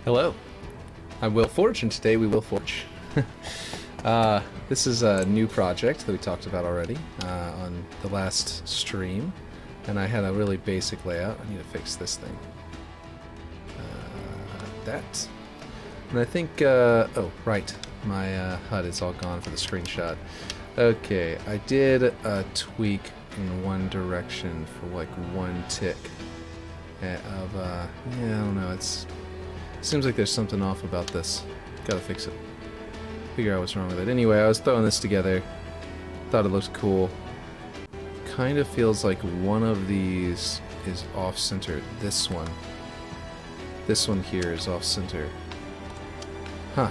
Hello, I'm Will Forge, and today we will forge. This is a new project that we talked about already on the last stream, and I had a really basic layout. I need to fix this thing. That. And I think, oh, right, my HUD is all gone for the screenshot. Okay, I did a tweak in one direction for like one tick of, yeah, I don't know, seems like there's something off about this. Gotta fix it. Figure out what's wrong with it. Anyway, I was throwing this together. Thought it looked cool. Kind of feels like one of these is off-center. This one. This one here is off-center. Huh.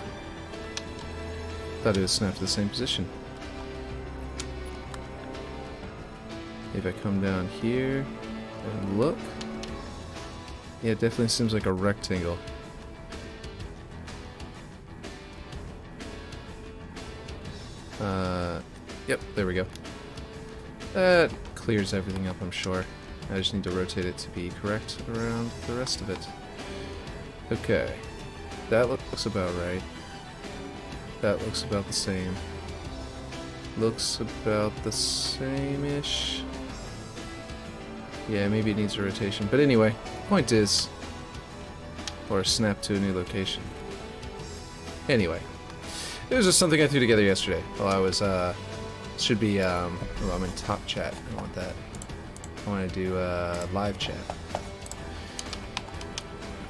Thought it was snapped to the same position. If I come down here and look. Yeah, it definitely seems like a rectangle. Yep, there we go. That clears everything up, I'm sure. I just need to rotate it to be correct around the rest of it. Okay. That looks about right. That looks about the same. Looks about the same-ish. Yeah, maybe it needs a rotation. But anyway, point is... Or a snap to a new location. Anyway. It was just something I threw together yesterday while I was, should be, well, I'm in top chat. I want that. I want to do, live chat.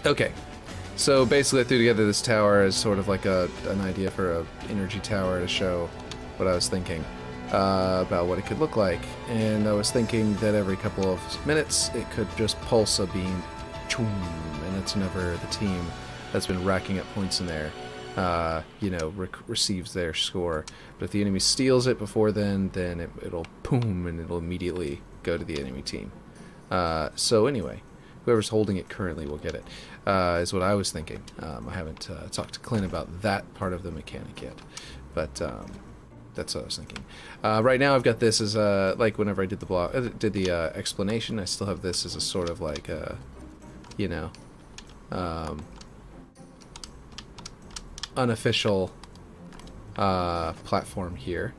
Okay. So basically I threw together this tower as sort of like an idea for an energy tower to show what I was thinking, about what it could look like. And I was thinking that every couple of minutes it could just pulse a beam, and that's whenever the team that's been racking up points in there you know, receives their score. But if the enemy steals it before then it'll boom, and it'll immediately go to the enemy team. So anyway, whoever's holding it currently will get it, is what I was thinking. I haven't talked to Klen about that part of the mechanic yet, but that's what I was thinking. Right now I've got this as like whenever I did the blog, did the explanation, I still have this as a sort of like you know, unofficial platform here,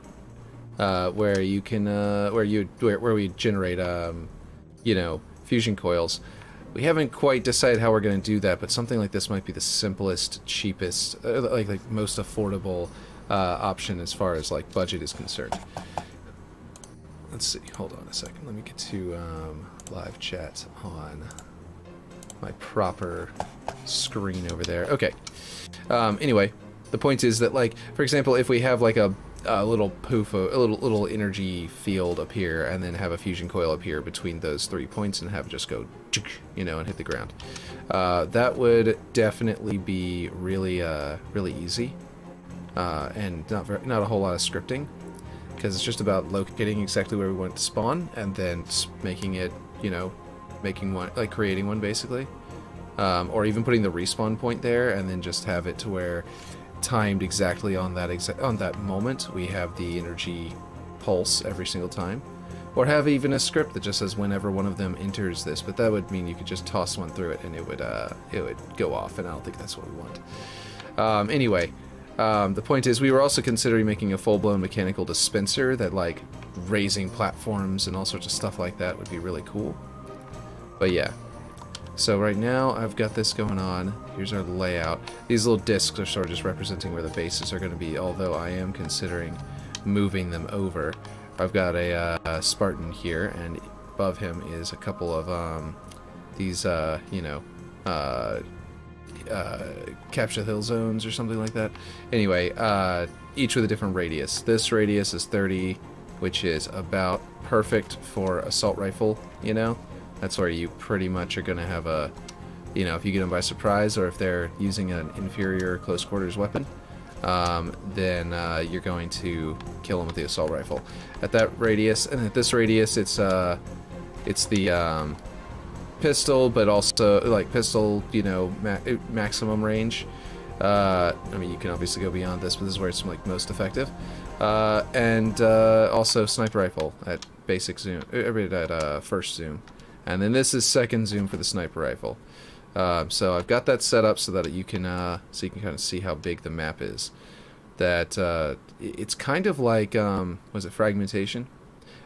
where you can where we generate you know, fusion coils. We haven't quite decided how we're going to do that, but something like this might be the simplest, cheapest, like most affordable option as far as like budget is concerned. Let's see. Hold on a second. Let me get to live chat on my proper screen over there. Okay. Anyway, the point is that, like, for example, if we have like a little poof, a little energy field up here, and then have a fusion coil up here between those 3 points, and have it just go, you know, and hit the ground, that would definitely be really, really easy, and not a whole lot of scripting, because it's just about locating exactly where we want it to spawn, and then making it, you know, making one, like creating one basically. Or even putting the respawn point there, and then just have it to where, timed exactly on that moment, we have the energy pulse every single time. Or have even a script that just says whenever one of them enters this, but that would mean you could just toss one through it and it would go off, and I don't think that's what we want. Anyway, the point is we were also considering making a full-blown mechanical dispenser that, like, raising platforms and all sorts of stuff like that would be really cool. But yeah. So right now I've got this going on. Here's our layout. These little discs are sort of just representing where the bases are going to be, although I am considering moving them over. I've got a Spartan here, and above him is a couple of these, you know, capture the hill zones or something like that. Anyway, each with a different radius. This radius is 30, which is about perfect for assault rifle, you know? That's where you pretty much are going to have a, you know, if you get them by surprise, or if they're using an inferior close quarters weapon, then you're going to kill them with the assault rifle. At that radius, and at this radius, it's the pistol, but also like pistol, you know, maximum range. I mean, you can obviously go beyond this, but this is where it's like most effective. And also sniper rifle at basic zoom, at first zoom. And then this is second zoom for the sniper rifle. So I've got that set up so that you can kind of see how big the map is. That it's kind of like was it fragmentation?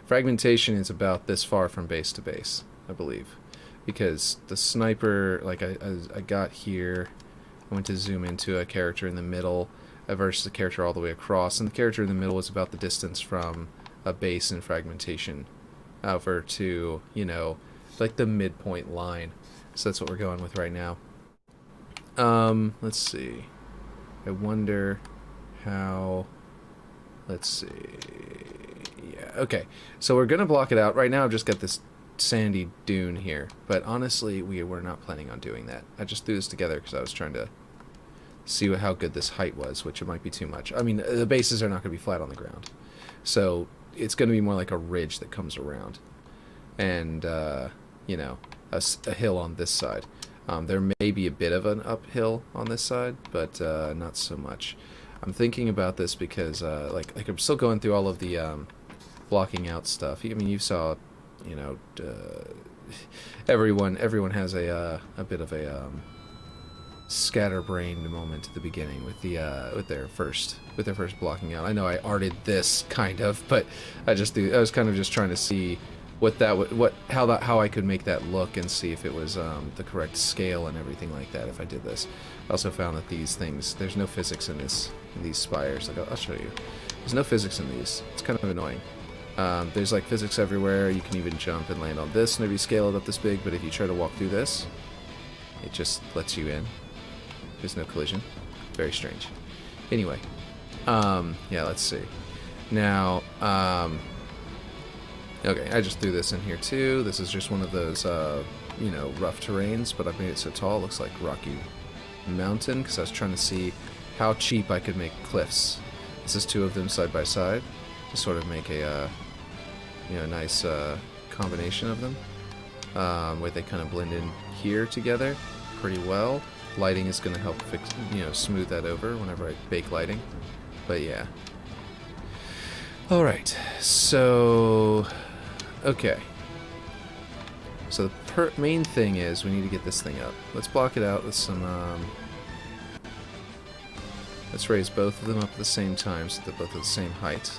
Fragmentation is about this far from base to base, I believe, because the sniper, like I got here, I went to zoom into a character in the middle versus the character all the way across, and the character in the middle was about the distance from a base in fragmentation over to, you know, like the midpoint line. So that's what we're going with right now. Let's see. I wonder how... Let's see... Yeah, okay. So we're going to block it out. Right now I've just got this sandy dune here. But honestly, we were not planning on doing that. I just threw this together because I was trying to see how good this height was, which it might be too much. I mean, the bases are not going to be flat on the ground. So it's going to be more like a ridge that comes around. And, you know, a hill on this side. There may be a bit of an uphill on this side, but not so much. I'm thinking about this because, like I'm still going through all of the blocking out stuff. I mean, you saw, you know, everyone has a bit of a scatterbrained moment at the beginning with the with their first blocking out. I know I arted this kind of, but I was kind of just trying to see how I could make that look and see if it was the correct scale and everything like that if I did this. I also found that these things, there's no physics in these spires. Like I'll show you. There's no physics in these. It's kind of annoying. There's like physics everywhere. You can even jump and land on this and maybe scale it up this big, but if you try to walk through this, it just lets you in. There's no collision. Very strange. Anyway, yeah, let's see. Now, okay, I just threw this in here too. This is just one of those, you know, rough terrains, but I've made it so tall it looks like Rocky Mountain because I was trying to see how cheap I could make cliffs. This is two of them side by side to sort of make a, you know, nice combination of them, where they kind of blend in here together pretty well. Lighting is going to help fix, you know, smooth that over whenever I bake lighting. But yeah. All right, so okay. So the main thing is we need to get this thing up. Let's block it out with some. Let's raise both of them up at the same time so they're both at the same height.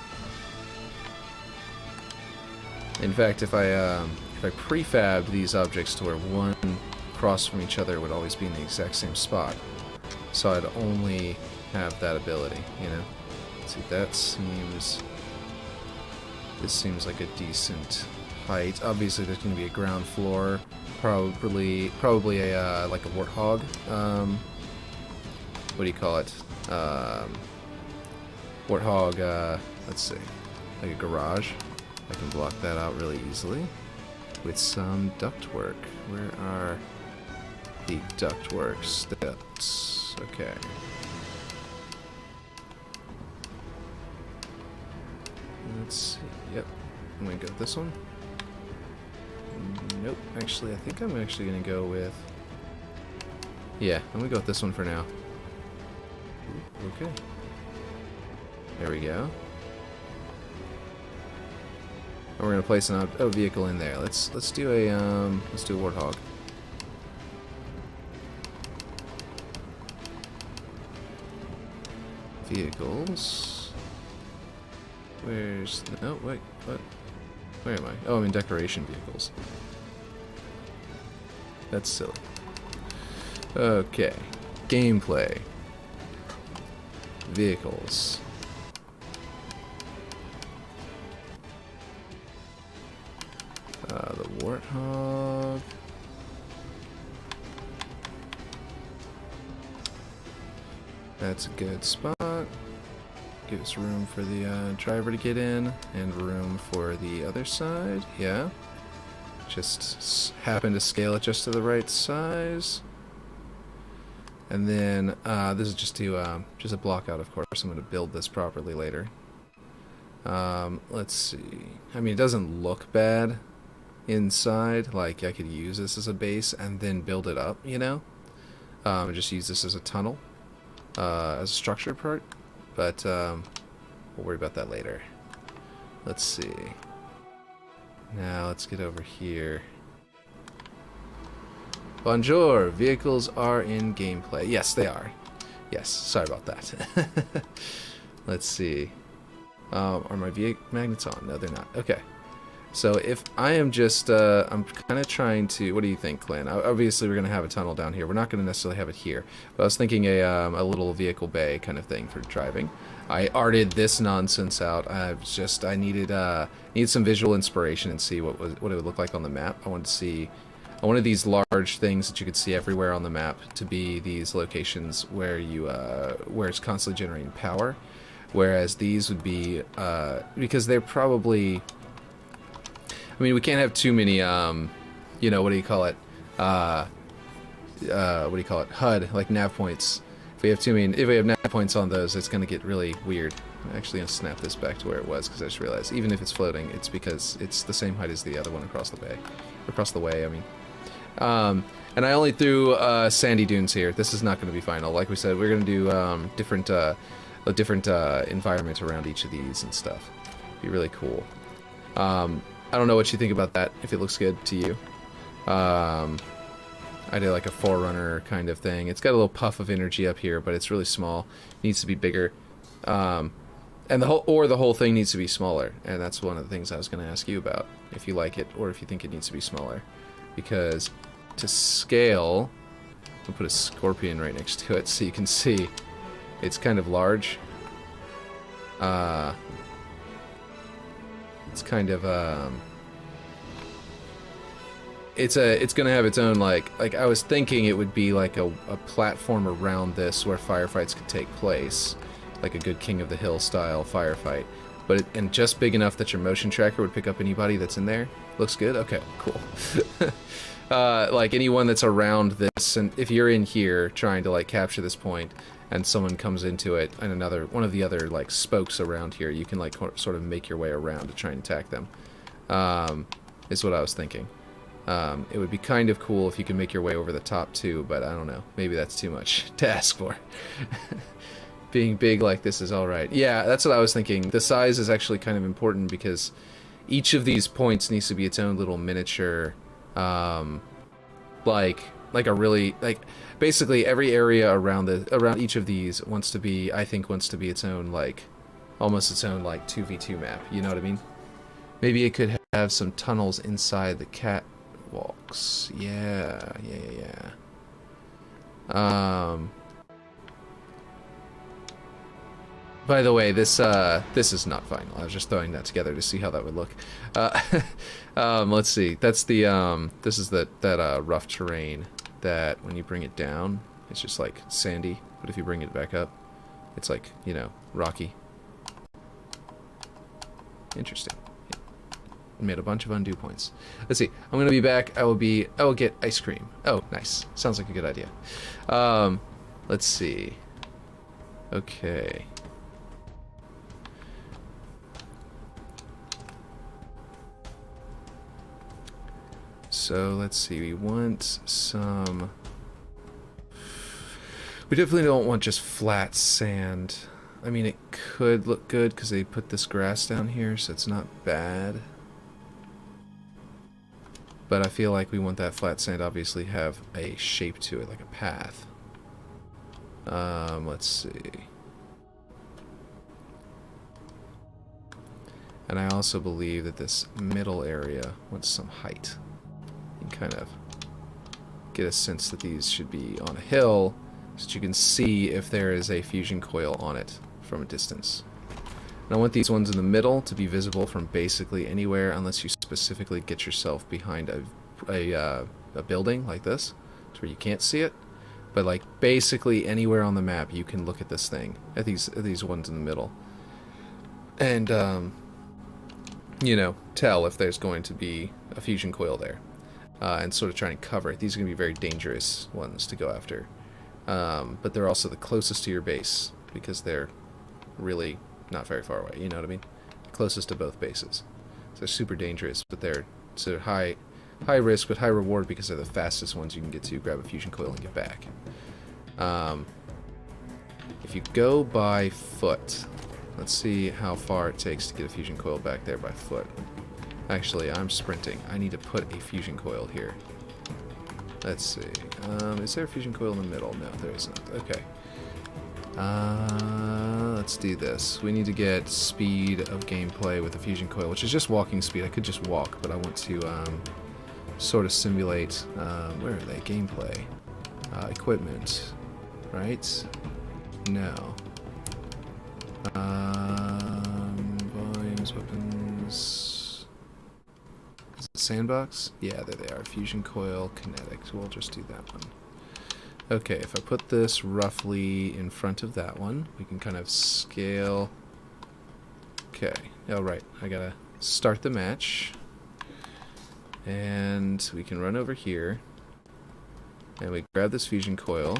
In fact, if I prefab these objects to where one across from each other would always be in the exact same spot, so I'd only have that ability, you know. Let's see, that seems. This seems like a decent height. Obviously, there's going to be a ground floor, probably a like a warthog. What do you call it? Warthog. Let's see, like a garage. I can block that out really easily with some ductwork. Where are the ductwork steps? Okay. Let's see. Yep. I'm going to go with this one. Nope. Actually, I think I'm actually going to go with... Yeah, I'm going to go with this one for now. Ooh, okay. There we go. And we're going to place a vehicle in there. Let's do a warthog. Vehicles. Where's... No, wait, what? Where am I? Oh, I'm in decoration vehicles. That's silly. Okay. Gameplay. Vehicles. The warthog. That's a good spot. Gives room for the driver to get in, and room for the other side. Yeah. Just happen to scale it just to the right size. And then this is just a block out, of course. I'm going to build this properly later. Let's see. I mean, it doesn't look bad inside. Like, I could use this as a base and then build it up, you know? And just use this as a tunnel, as a structured part. But we'll worry about that later. Let's see. Now let's get over here. Bonjour. Vehicles are in gameplay. Yes, they are. Yes, sorry about that. Let's see. Are my magnets on? No, they're not. Okay. So if I am just, I'm kind of trying to, what do you think, Klen? Obviously we're going to have a tunnel down here. We're not going to necessarily have it here. But I was thinking a little vehicle bay kind of thing for driving. I arted this nonsense out. I needed some visual inspiration and see what it would look like on the map. I wanted these large things that you could see everywhere on the map to be these locations where where it's constantly generating power. Whereas these would be, because they're probably, I mean, we can't have too many, you know, what do you call it? HUD, like nav points. If we have nav points on those, it's going to get really weird. I'm actually going to snap this back to where it was, because I just realized, even if it's floating, it's because it's the same height as the other one across the bay. Across the way, I mean. And I only threw sandy dunes here. This is not going to be final. Like we said, we're going to do a different environment around each of these and stuff. Be really cool. I don't know what you think about that, if it looks good to you. I did like a Forerunner kind of thing. It's got a little puff of energy up here, but it's really small. It needs to be bigger. And the whole thing needs to be smaller. And that's one of the things I was going to ask you about, if you like it or if you think it needs to be smaller. Because to scale, I'll put a scorpion right next to it so you can see it's kind of large. It's kind of it's gonna have its own like I was thinking it would be like a platform around this where firefights could take place, like a good King of the Hill style firefight, but and just big enough that your motion tracker would pick up anybody that's in there. Looks good. Okay, cool. Like anyone that's around this, and if you're in here trying to like capture this point, and someone comes into it, and one of the other like spokes around here, you can like sort of make your way around to try and attack them. Is what I was thinking. It would be kind of cool if you could make your way over the top too, but I don't know. Maybe that's too much to ask for. Being big like this is alright. Yeah, that's what I was thinking. The size is actually kind of important because each of these points needs to be its own little miniature, like a really, like, basically every area around each of these wants to be its own, like, almost its own, like, 2v2 map, you know what I mean? Maybe it could have some tunnels inside the catwalks. Yeah. By the way, this is not final. I was just throwing that together to see how that would look. Let's see. That's the this is that rough terrain that when you bring it down, it's just like sandy, but if you bring it back up, it's like, you know, rocky. Interesting. Yeah. Made a bunch of undo points. Let's see. I'm gonna be back. I will get ice cream. Oh, nice. Sounds like a good idea. Let's see. Okay. So let's see, we want some... We definitely don't want just flat sand. I mean, it could look good because they put this grass down here, so it's not bad. But I feel like we want that flat sand obviously have a shape to it, like a path. Let's see. And I also believe that this middle area wants some height. You can kind of get a sense that these should be on a hill so that you can see if there is a fusion coil on it from a distance. And I want these ones in the middle to be visible from basically anywhere unless you specifically get yourself behind a building like this to where you can't see it. But like basically anywhere on the map you can look at this thing, at these ones in the middle. And you know, tell if there's going to be a fusion coil there. And sort of trying to cover it. These are going to be very dangerous ones to go after. But they're also the closest to your base, because they're really not very far away, you know what I mean? Closest to both bases. So they're super dangerous, but they're sort of high risk, but high reward, because they're the fastest ones you can get to grab a fusion coil and get back. If you go by foot, let's see how far it takes to get a fusion coil back there by foot. Actually, I'm sprinting. I need to put a fusion coil here. Let's see. Is there a fusion coil in the middle? No, there isn't. Okay. Let's do this. We need to get speed of gameplay with the fusion coil, which is just walking speed. I could just walk, but I want to sort of simulate. Where are they? Gameplay. Equipment. Right? No. Volumes, weapons. Is it sandbox? Yeah, there they are. Fusion coil, kinetics. We'll just do that one. Okay, if I put this roughly in front of that one, we can kind of scale. Okay. Oh, right. I gotta start the match. And we can run over here. And we grab this fusion coil.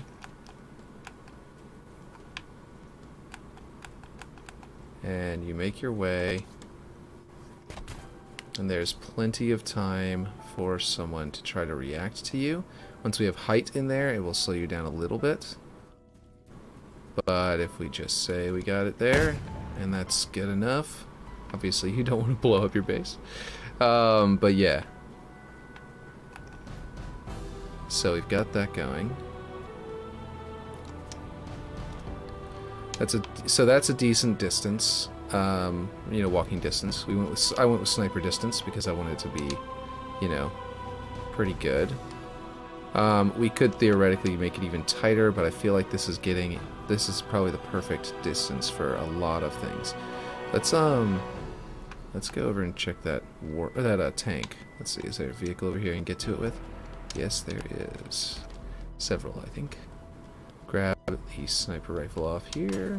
And you make your way. And there's plenty of time for someone to try to react to you. Once we have height in there, it will slow you down a little bit. But if we just say we got it there, and that's good enough, obviously you don't want to blow up your base. But yeah. So we've got that going. That's a decent distance. You know, walking distance. I went with sniper distance because I wanted it to be, you know, pretty good. We could theoretically make it even tighter, but I feel like this is probably the perfect distance for a lot of things. Let's go over and check that tank. Let's see, is there a vehicle over here I can get to it with? Yes, there is. Several, I think. Grab the sniper rifle off here.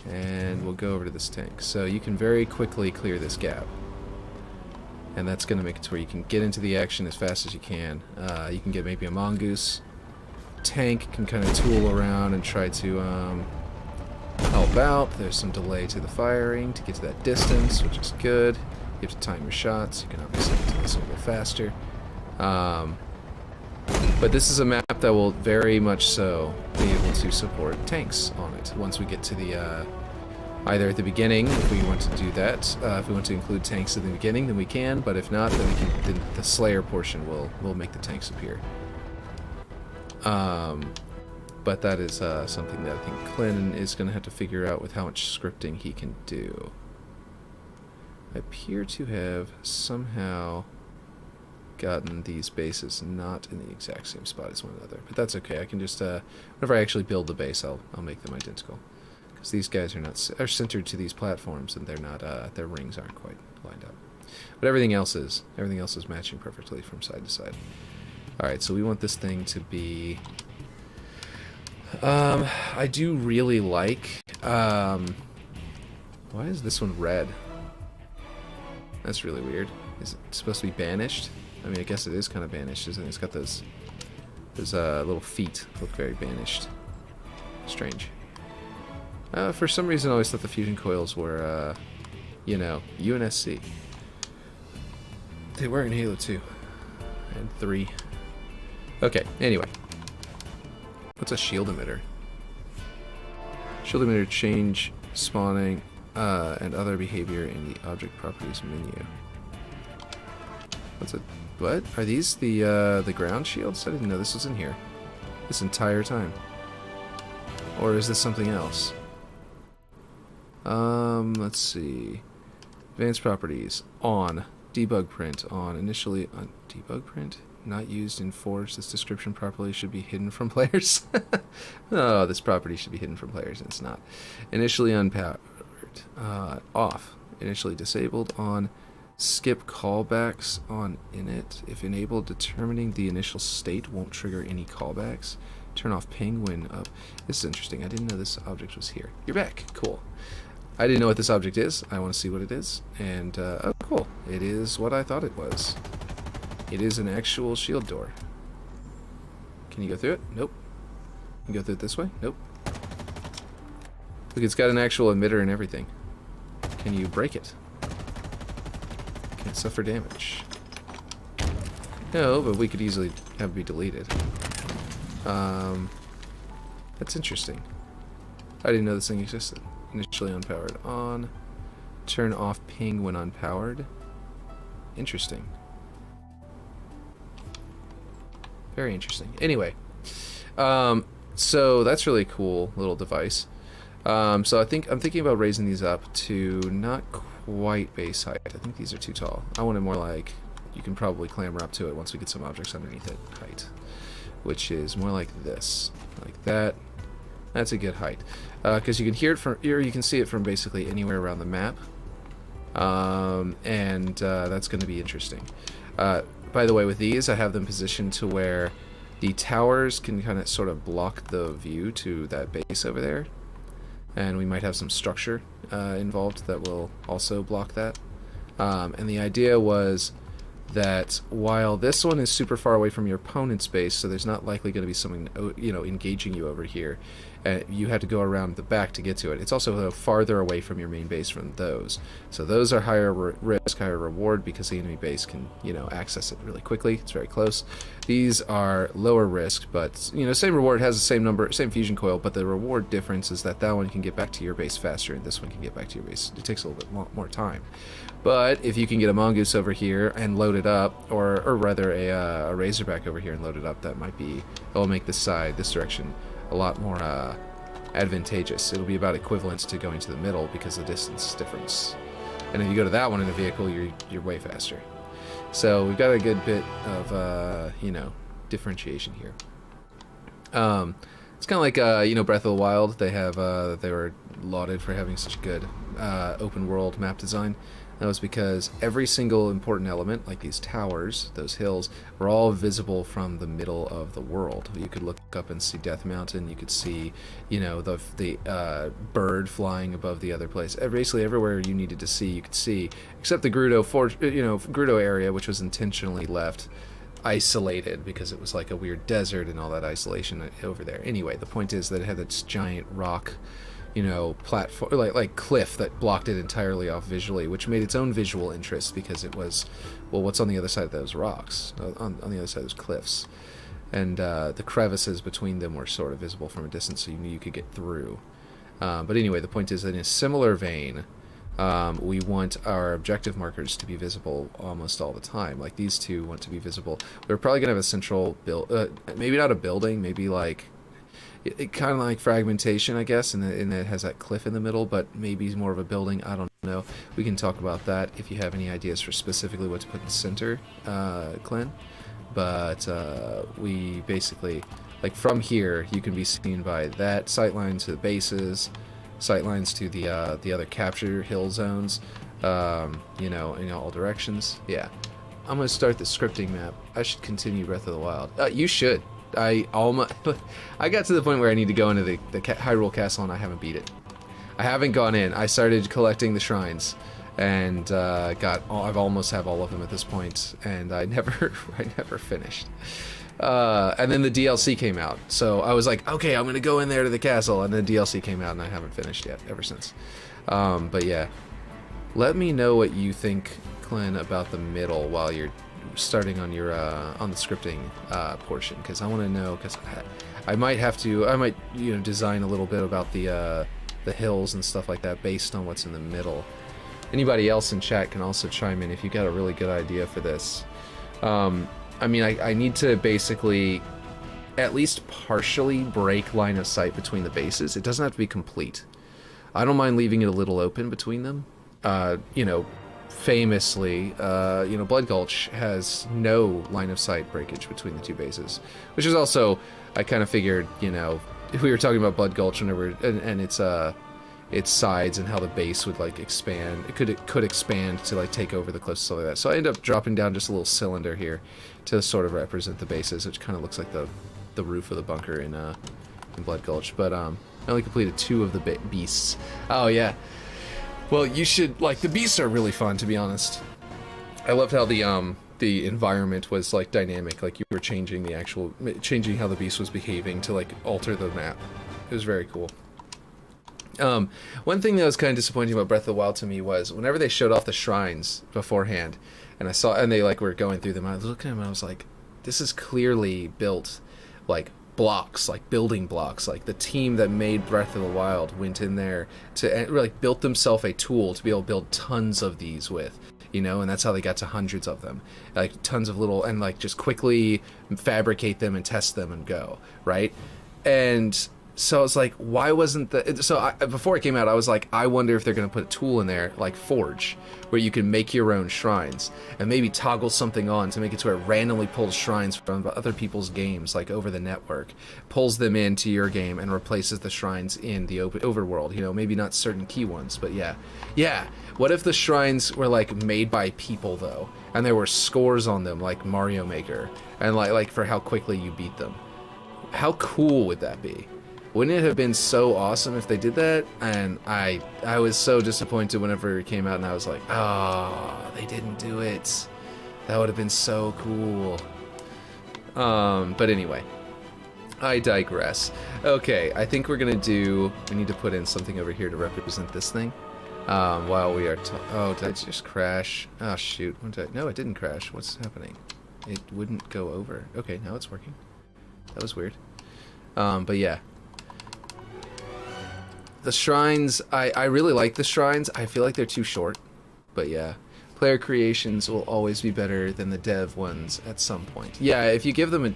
And we'll go over to this tank. So you can very quickly clear this gap. And that's going to make it to where you can get into the action as fast as you can. You can get maybe a mongoose. Tank can kind of tool around and try to help out. There's some delay to the firing to get to that distance, which is good. You have to time your shots. You can obviously get to this a little faster. But this is a map that will very much so be able to support tanks on it once we get to the either at the beginning, if we want to do that. If we want to include tanks at the beginning, then we can. But if not, then the Slayer portion will make the tanks appear. But that is something that I think Klen is going to have to figure out with how much scripting he can do. I appear to have somehow gotten these bases not in the exact same spot as one another, but that's okay. I can just whenever I actually build the base, I'll make them identical, because these guys are centered to these platforms, and they're not their rings aren't quite lined up. But everything else is matching perfectly from side to side. All right, so we want this thing to be. I do really like. Why is this one red? That's really weird. Is it supposed to be banished? I mean, I guess it is kind of banished, isn't it? It's got those little feet look very banished. Strange. For some reason, I always thought the fusion coils were, you know, UNSC. They were in Halo 2 and 3. Okay, anyway. What's a shield emitter? Shield emitter change spawning and other behavior in the object properties menu. What? Are these the ground shields? I didn't know this was in here this entire time. Or is this something else? Let's see. Advanced properties on. Debug print on. Initially on debug print. Not used in Forge. This description properly should be hidden from players. Oh, this property should be hidden from players, and it's not. Initially unpowered. Off. Initially disabled on. Skip callbacks on init. If enabled, determining the initial state won't trigger any callbacks. Turn off ping when up. This is interesting. I didn't know this object was here. You're back. Cool. I didn't know what this object is. I want to see what it is. And, oh, cool. It is what I thought it was. It is an actual shield door. Can you go through it? Nope. Can you go through it this way? Nope. Look, it's got an actual emitter and everything. Can you break it? Can't suffer damage. No, but we could easily have it be deleted. That's interesting. I didn't know this thing existed. Initially unpowered on. Turn off ping when unpowered. Interesting. Very interesting. Anyway, so that's really cool little device. So I'm thinking about raising these up to not quite base height. I think these are too tall. I want it more like you can probably clamber up to it once we get some objects underneath it height, which is more like this, like that. That's a good height, because you can hear it from, or you can see it from basically anywhere around the map, and that's going to be interesting. By the way, with these, I have them positioned to where the towers can kind of sort of block the view to that base over there, and we might have some structure involved that will also block that. And the idea was that while this one is super far away from your opponent's base, so there's not likely going to be something, you know, engaging you over here, you had to go around the back to get to it. It's also farther away from your main base from those, so those are higher risk, higher reward, because the enemy base can, you know, access it really quickly. It's very close. These are lower risk, but, you know, same reward, has the same number, same fusion coil, but the reward difference is that that one can get back to your base faster, and this one can get back to your base. It takes a little bit more time. But if you can get a mongoose over here and load it up, or rather a razorback over here and load it up, that might be, it'll make this side, this direction, a lot more advantageous. It'll be about equivalent to going to the middle because of the distance difference. And if you go to that one in a vehicle, you're way faster. So we've got a good bit of you know, differentiation here. It's kind of like you know, Breath of the Wild. They have they were lauded for having such good open world map design. That was because every single important element, like these towers, those hills, were all visible from the middle of the world. You could look up and see Death Mountain. You could see, you know, the bird flying above the other place. Basically, everywhere you needed to see, you could see, except the Gerudo area, which was intentionally left isolated because it was like a weird desert and all that isolation over there. Anyway, the point is that it had this giant rock, you know, platform, like cliff that blocked it entirely off visually, which made its own visual interest because it was, well, what's on the other side of those rocks, on the other side of those cliffs, and the crevices between them were sort of visible from a distance, so you knew you could get through. But anyway, the point is that in a similar vein, we want our objective markers to be visible almost all the time. Like these two want to be visible. We're probably gonna have a central maybe not a building, maybe like it kind of like fragmentation, I guess, and it has that cliff in the middle, but maybe more of a building. I don't know. We can talk about that if you have any ideas for specifically what to put in the center, Klen. But we basically, like from here, you can be seen by that sightline to the bases, sightlines to the other capture hill zones, you know, in all directions. Yeah, I'm gonna start the scripting map. I should continue Breath of the Wild. You should. I got to the point where I need to go into the Hyrule Castle, and I haven't beat it. I haven't gone in. I started collecting the shrines, and I've almost have all of them at this point, and I never finished. And then the DLC came out, so I was like, okay, I'm gonna go in there to the castle, and then the DLC came out, and I haven't finished yet ever since. But yeah, let me know what you think, Klen, about the middle while you're starting on your on the scripting portion, because I want to know, because I might you know, design a little bit about the hills and stuff like that based on what's in the middle. Anybody else in chat can also chime in if you got a really good idea for this. I mean, I need to basically at least partially break line of sight between the bases. It doesn't have to be complete. I don't mind leaving it a little open between them. You know, famously, you know, Blood Gulch has no line of sight breakage between the two bases, which is also, I kind of figured, you know, if we were talking about Blood Gulch whenever, and its sides and how the base would like expand, it could expand to like take over the cliffs and stuff like that. So I end up dropping down just a little cylinder here to sort of represent the bases, which kind of looks like the roof of the bunker in Blood Gulch. But I only completed 2 of the beasts. Oh yeah. Well, you should, like, the beasts are really fun, to be honest. I loved how the environment was like dynamic, like you were changing how the beast was behaving to like alter the map. It was very cool. One thing that was kind of disappointing about Breath of the Wild to me was whenever they showed off the shrines beforehand, and they like were going through them, I was looking at them and I was like, this is clearly built like blocks, like building blocks. Like the team that made Breath of the Wild went in there to like built themselves a tool to be able to build tons of these with. you know, and that's how they got to hundreds of them, like tons of little, and like just quickly fabricate them and test them and go, right? And so I was like, why wasn't the... So before it came out, I was like, I wonder if they're going to put a tool in there, like Forge, where you can make your own shrines, and maybe toggle something on to make it to where it randomly pulls shrines from other people's games, like over the network, pulls them into your game, and replaces the shrines in the overworld. You know, maybe not certain key ones, but yeah. Yeah, what if the shrines were, like, made by people, though, and there were scores on them, like Mario Maker, and like for how quickly you beat them? How cool would that be? Wouldn't it have been so awesome if they did that? And I was so disappointed whenever it came out, and I was like, oh, they didn't do it. That would have been so cool. But anyway, I digress. Okay, I think we need to put in something over here to represent this thing. While we are oh, did I just crash? Oh, shoot. No, it didn't crash. What's happening? It wouldn't go over. Okay, now it's working. That was weird. But yeah. The shrines, I really like the shrines. I feel like they're too short, but yeah. Player creations will always be better than the dev ones at some point. Yeah, if you give them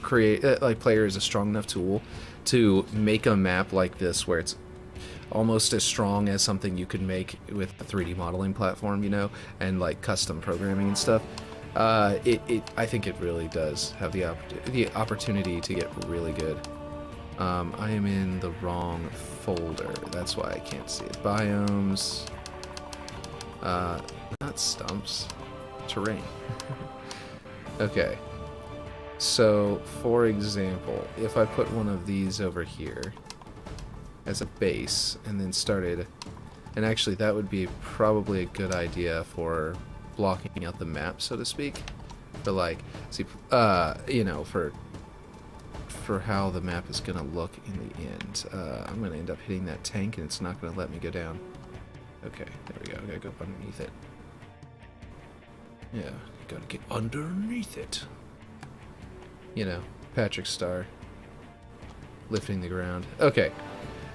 players a strong enough tool to make a map like this where it's almost as strong as something you could make with a 3D modeling platform, you know, and like custom programming and stuff, I think it really does have the opportunity to get really good. I am in the wrong folder. That's why I can't see it. Biomes. Not stumps. Terrain. Okay. So, for example, if I put one of these over here as a base and then started... And actually, that would be probably a good idea for blocking out the map, so to speak. For like, see, you know, for how the map is going to look in the end. I'm going to end up hitting that tank, and it's not going to let me go down. Okay, there we go. I got to go underneath it. Yeah, you got to get underneath it. You know, Patrick Star. Lifting the ground. Okay,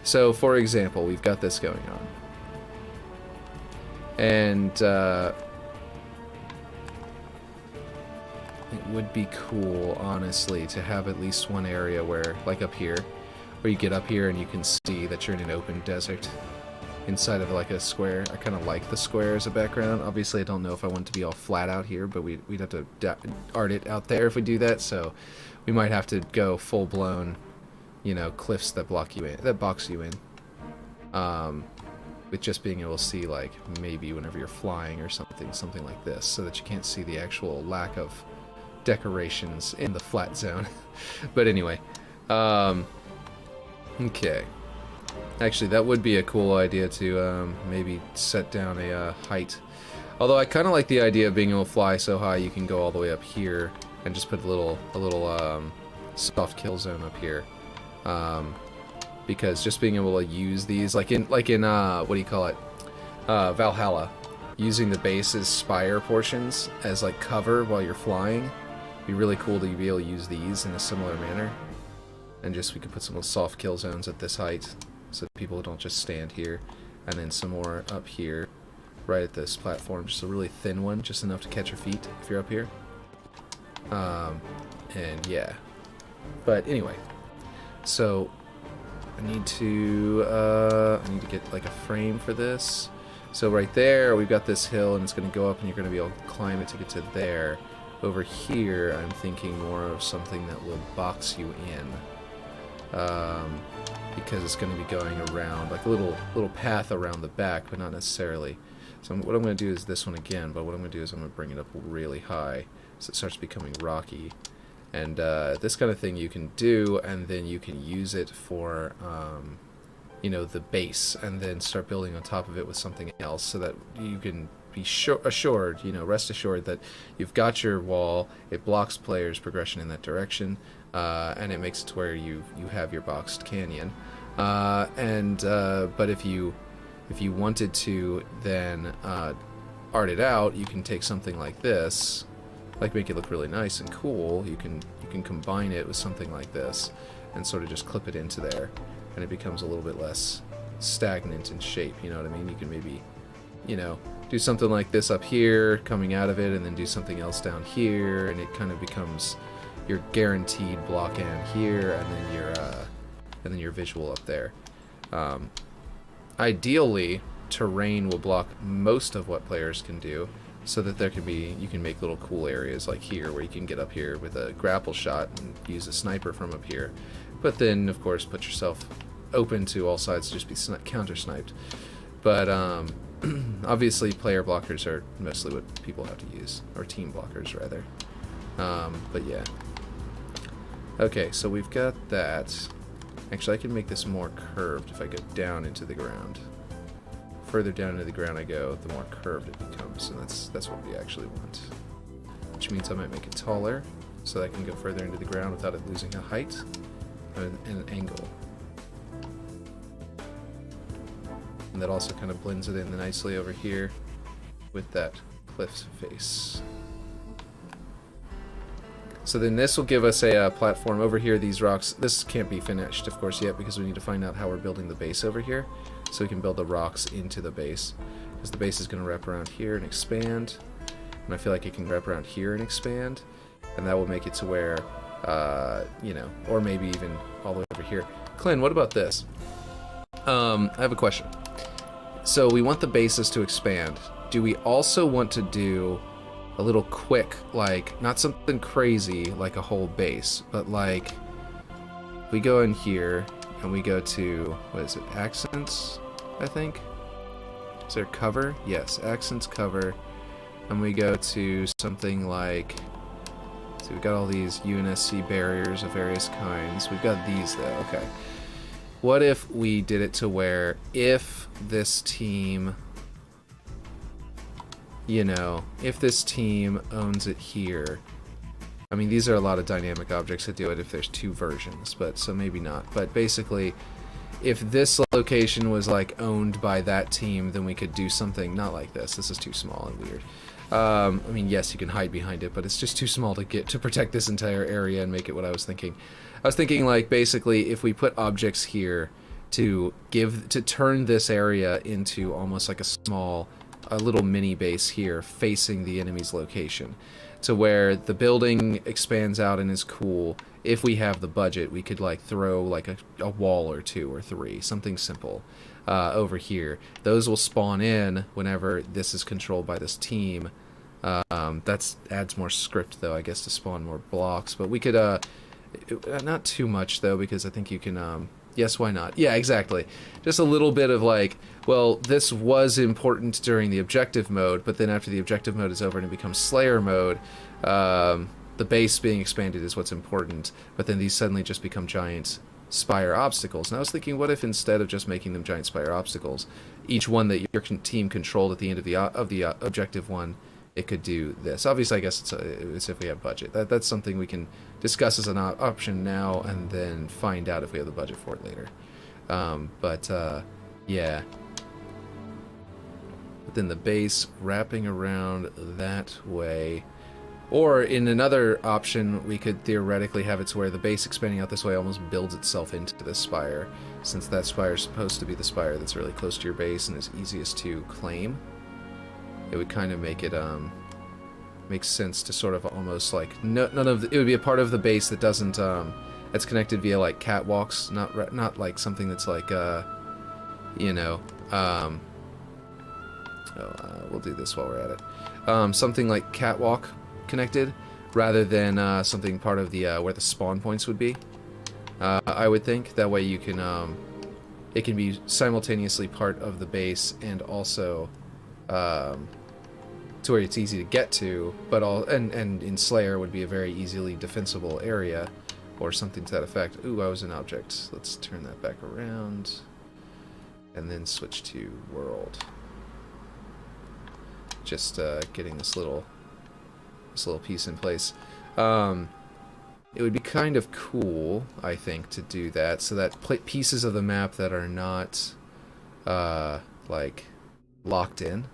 so for example, we've got this going on. And, it would be cool, honestly, to have at least one area where, like up here, where you get up here and you can see that you're in an open desert inside of like a square. I kind of like the square as a background. Obviously, I don't know if I want it to be all flat out here, but we'd have to art it out there if we do that, so we might have to go full-blown, you know, cliffs that block you in, that box you in. With just being able to see, like, maybe whenever you're flying or something like this, so that you can't see the actual lack of decorations in the flat zone. But anyway, okay. Actually, that would be a cool idea to maybe set down a height. Although I kind of like the idea of being able to fly so high you can go all the way up here and just put a little soft kill zone up here. Because just being able to use these, like in what do you call it, Valhalla, using the base's spire portions as like cover while you're flying. Be really cool to be able to use these in a similar manner, and just we could put some little soft kill zones at this height so that people don't just stand here, and then some more up here right at this platform, just a really thin one, just enough to catch your feet if you're up here. And yeah, but anyway, so I need to get like a frame for this. So right there we've got this hill, and it's going to go up, and you're going to be able to climb it to get to there. Over here, I'm thinking more of something that will box you in, because it's going to be going around, like a little path around the back, but not necessarily. So what I'm going to do is this one again, but what I'm going to do is I'm going to bring it up really high, so it starts becoming rocky. And this kind of thing you can do, and then you can use it for, you know, the base, and then start building on top of it with something else, so that you can be assured, you know, rest assured that you've got your wall. It blocks players' progression in that direction, and it makes it to where you have your boxed canyon. But if you wanted to then art it out, you can take something like this, like make it look really nice and cool. You can combine it with something like this, and sort of just clip it into there, and it becomes a little bit less stagnant in shape. You know what I mean? You can maybe you know, do something like this up here, coming out of it, and then do something else down here, and it kind of becomes your guaranteed block end here, and then your visual up there. Ideally, terrain will block most of what players can do, so that you can make little cool areas like here, where you can get up here with a grapple shot and use a sniper from up here. But then, of course, put yourself open to all sides to just be counter-sniped. But obviously, player blockers are mostly what people have to use, or team blockers, rather. But yeah. Okay, so we've got that. Actually, I can make this more curved if I go down into the ground. Further down into the ground I go, the more curved it becomes, and that's what we actually want. Which means I might make it taller, so that I can go further into the ground without it losing a height and an angle. And that also kind of blends it in nicely over here with that cliff face. So then this will give us a platform over here. These rocks, this can't be finished, of course, yet, because we need to find out how we're building the base over here, so we can build the rocks into the base. Because the base is going to wrap around here and expand, and I feel like it can wrap around here and expand, and that will make it to where, you know, or maybe even all the way over here. Klen, what about this? I have a question. So we want the bases to expand. Do we also want to do a little quick, like, not something crazy like a whole base, but like, we go in here and we go to, what is it, accents, I think? Is there cover? Yes, accents, cover, and we go to something like, so we've got all these UNSC barriers of various kinds. We've got these though, okay. What if we did it to where, if this team, you know, if this team owns it here, I mean, these are a lot of dynamic objects that do it if there's two versions, but so maybe not. But basically, if this location was like owned by that team, then we could do something not like this. This is too small and weird. I mean, yes, you can hide behind it, but it's just too small to protect this entire area and make it what I was thinking. I was thinking, like, basically, if we put objects here to turn this area into almost like a little mini base here facing the enemy's location, to where the building expands out and is cool. If we have the budget, we could like throw like a wall or two or three, something simple, over here. Those will spawn in whenever this is controlled by this team. That adds more script though, I guess, to spawn more blocks. But we could, not too much though, because I think you can, yes, why not? Yeah, exactly. Just a little bit of like, well, this was important during the objective mode, but then after the objective mode is over and it becomes Slayer mode, the base being expanded is what's important, but then these suddenly just become giant spire obstacles. And I was thinking, what if instead of just making them giant spire obstacles, each one that your team controlled at the end of the objective one, it could do this. Obviously, I guess it's if we have budget. That's something we can discuss as an option now, and then find out if we have the budget for it later. Yeah. But then the base wrapping around that way. Or in another option, we could theoretically have it to where the base expanding out this way almost builds itself into this spire, since that spire is supposed to be the spire that's really close to your base and is easiest to claim. It would kind of make it make sense to sort of almost like it would be a part of the base that doesn't it's connected via like catwalks, not like something that's like you know, we'll do this while we're at it. Something like catwalk connected, rather than something part of the where the spawn points would be. I would think that way you can it can be simultaneously part of the base and also to where it's easy to get to, but and in Slayer would be a very easily defensible area, or something to that effect. Ooh, I was an object. Let's turn that back around, and then switch to world. Just getting this little piece in place. It would be kind of cool, I think, to do that, so that pieces of the map that are not like locked in,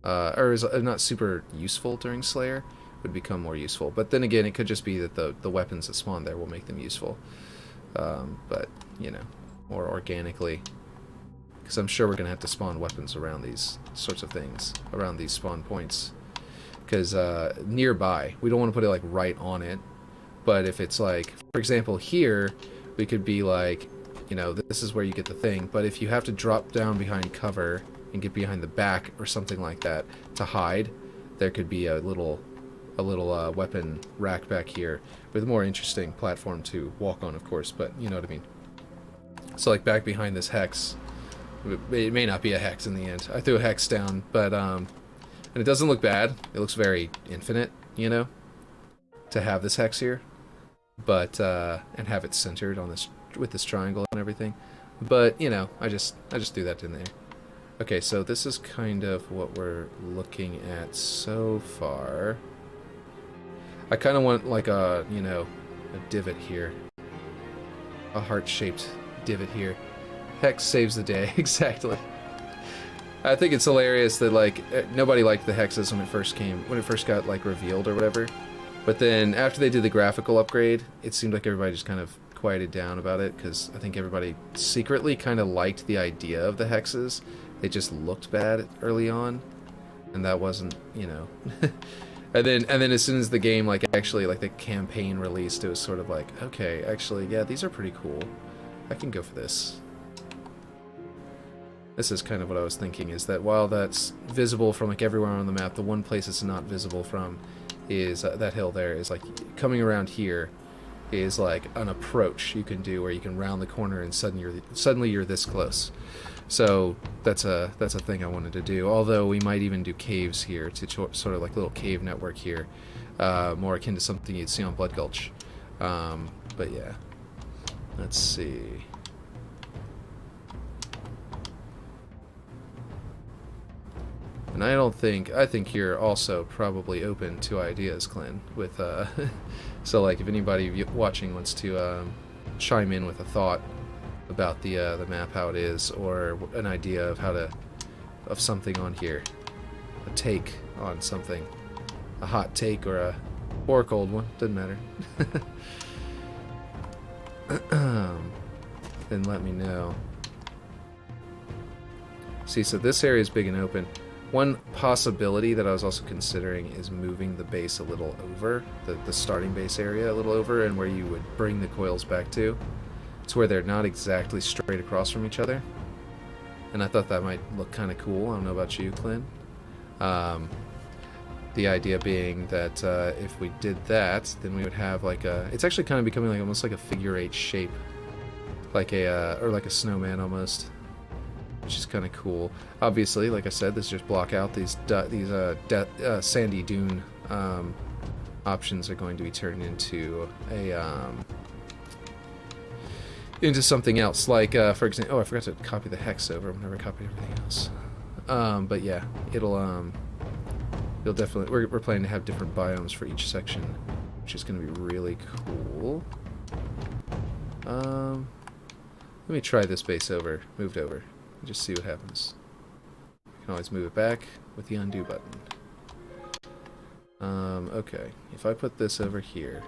or is not super useful during Slayer, would become more useful. But then again, it could just be that the weapons that spawn there will make them useful. But, you know, more organically Because I'm sure we're going to have to spawn weapons around these sorts of things, around these spawn points. Because nearby, we don't want to put it like right on it, but if it's like, for example, here, we could be like, you know, this is where you get the thing, but if you have to drop down behind cover and get behind the back or something like that to hide, there could be a little weapon rack back here with a more interesting platform to walk on, of course, but you know what I mean. So like back behind this hex, it may not be a hex in the end. I threw a hex down, but and it doesn't look bad. It looks very infinite, you know, to have this hex here, but and have it centered on this with this triangle and everything. But you know, I just threw that in there. Okay, so this is kind of what we're looking at so far. I kind of want like a, you know, a divot here. A heart-shaped divot here. Hex saves the day, exactly. I think it's hilarious that like nobody liked the hexes when it first got like revealed or whatever. But then after they did the graphical upgrade, it seemed like everybody just kind of quieted down about it, because I think everybody secretly kind of liked the idea of the hexes. They just looked bad early on, and that wasn't, you know. and then as soon as the game like actually like the campaign released, it was sort of like, okay, actually, yeah, these are pretty cool. I can go for this. This is kind of what I was thinking, is that while that's visible from like everywhere on the map, the one place it's not visible from is that hill there. Is like coming around here is like an approach you can do where you can round the corner and suddenly you're this close. So that's a thing I wanted to do. Although we might even do caves here to sort of like a little cave network here, more akin to something you'd see on Blood Gulch. But yeah, let's see. And I think you're also probably open to ideas, Klen. With so like if anybody watching wants to chime in with a thought about the map, how it is, or an idea of something on here, a take on something, a hot take or a cold one, doesn't matter. Then let me know. See, so this area is big and open. One possibility that I was also considering is moving the base a little over, the starting base area a little over, and where you would bring the coils back to where they're not exactly straight across from each other. And I thought that might look kind of cool. I don't know about you, Klen. The idea being that if we did that, then we would have like a... It's actually kind of becoming like almost like a figure-8 shape. Like a, or like a snowman almost. Which is kind of cool. Obviously, like I said, this just block out these sandy dune options are going to be turned into a into something else. Like for example, oh, I forgot to copy the hex over. I've never copied everything else. But yeah, it'll definitely. We're planning to have different biomes for each section, which is going to be really cool. Let me try this base over, moved over. Just see what happens. You can always move it back with the undo button. Okay, if I put this over here,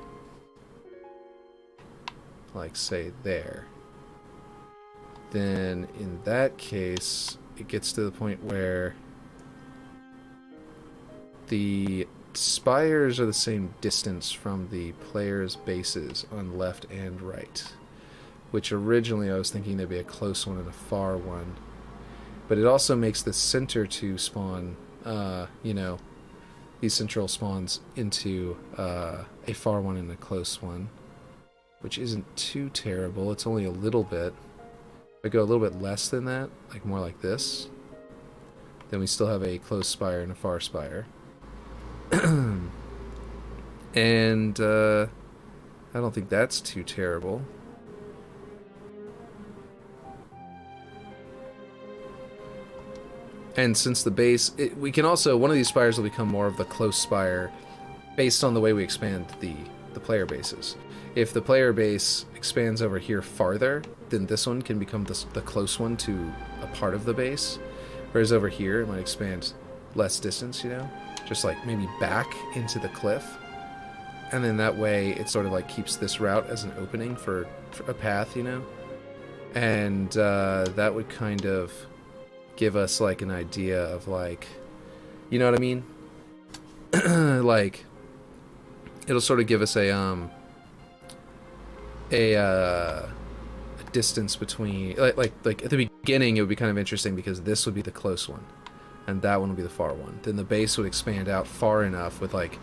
like say there, then in that case it gets to the point where the spires are the same distance from the players' bases on left and right. Which originally I was thinking there'd be a close one and a far one. But it also makes the center two spawn, you know, these central spawns into a far one and a close one. Which isn't too terrible, it's only a little bit. If I go a little bit less than that, like more like this, then we still have a close spire and a far spire. And I don't think that's too terrible. And since the base, we can also, one of these spires will become more of the close spire based on the way we expand the player bases. If the player base expands over here farther, then this one can become the close one to a part of the base. Whereas over here, it might expand less distance, you know? Just like maybe back into the cliff. And then that way, it sort of like keeps this route as an opening for a path, you know? And that would kind of give us like an idea of like, you know what I mean? Like, it'll sort of give us a distance between, like at the beginning it would be kind of interesting because this would be the close one and that one would be the far one. Then the base would expand out far enough with like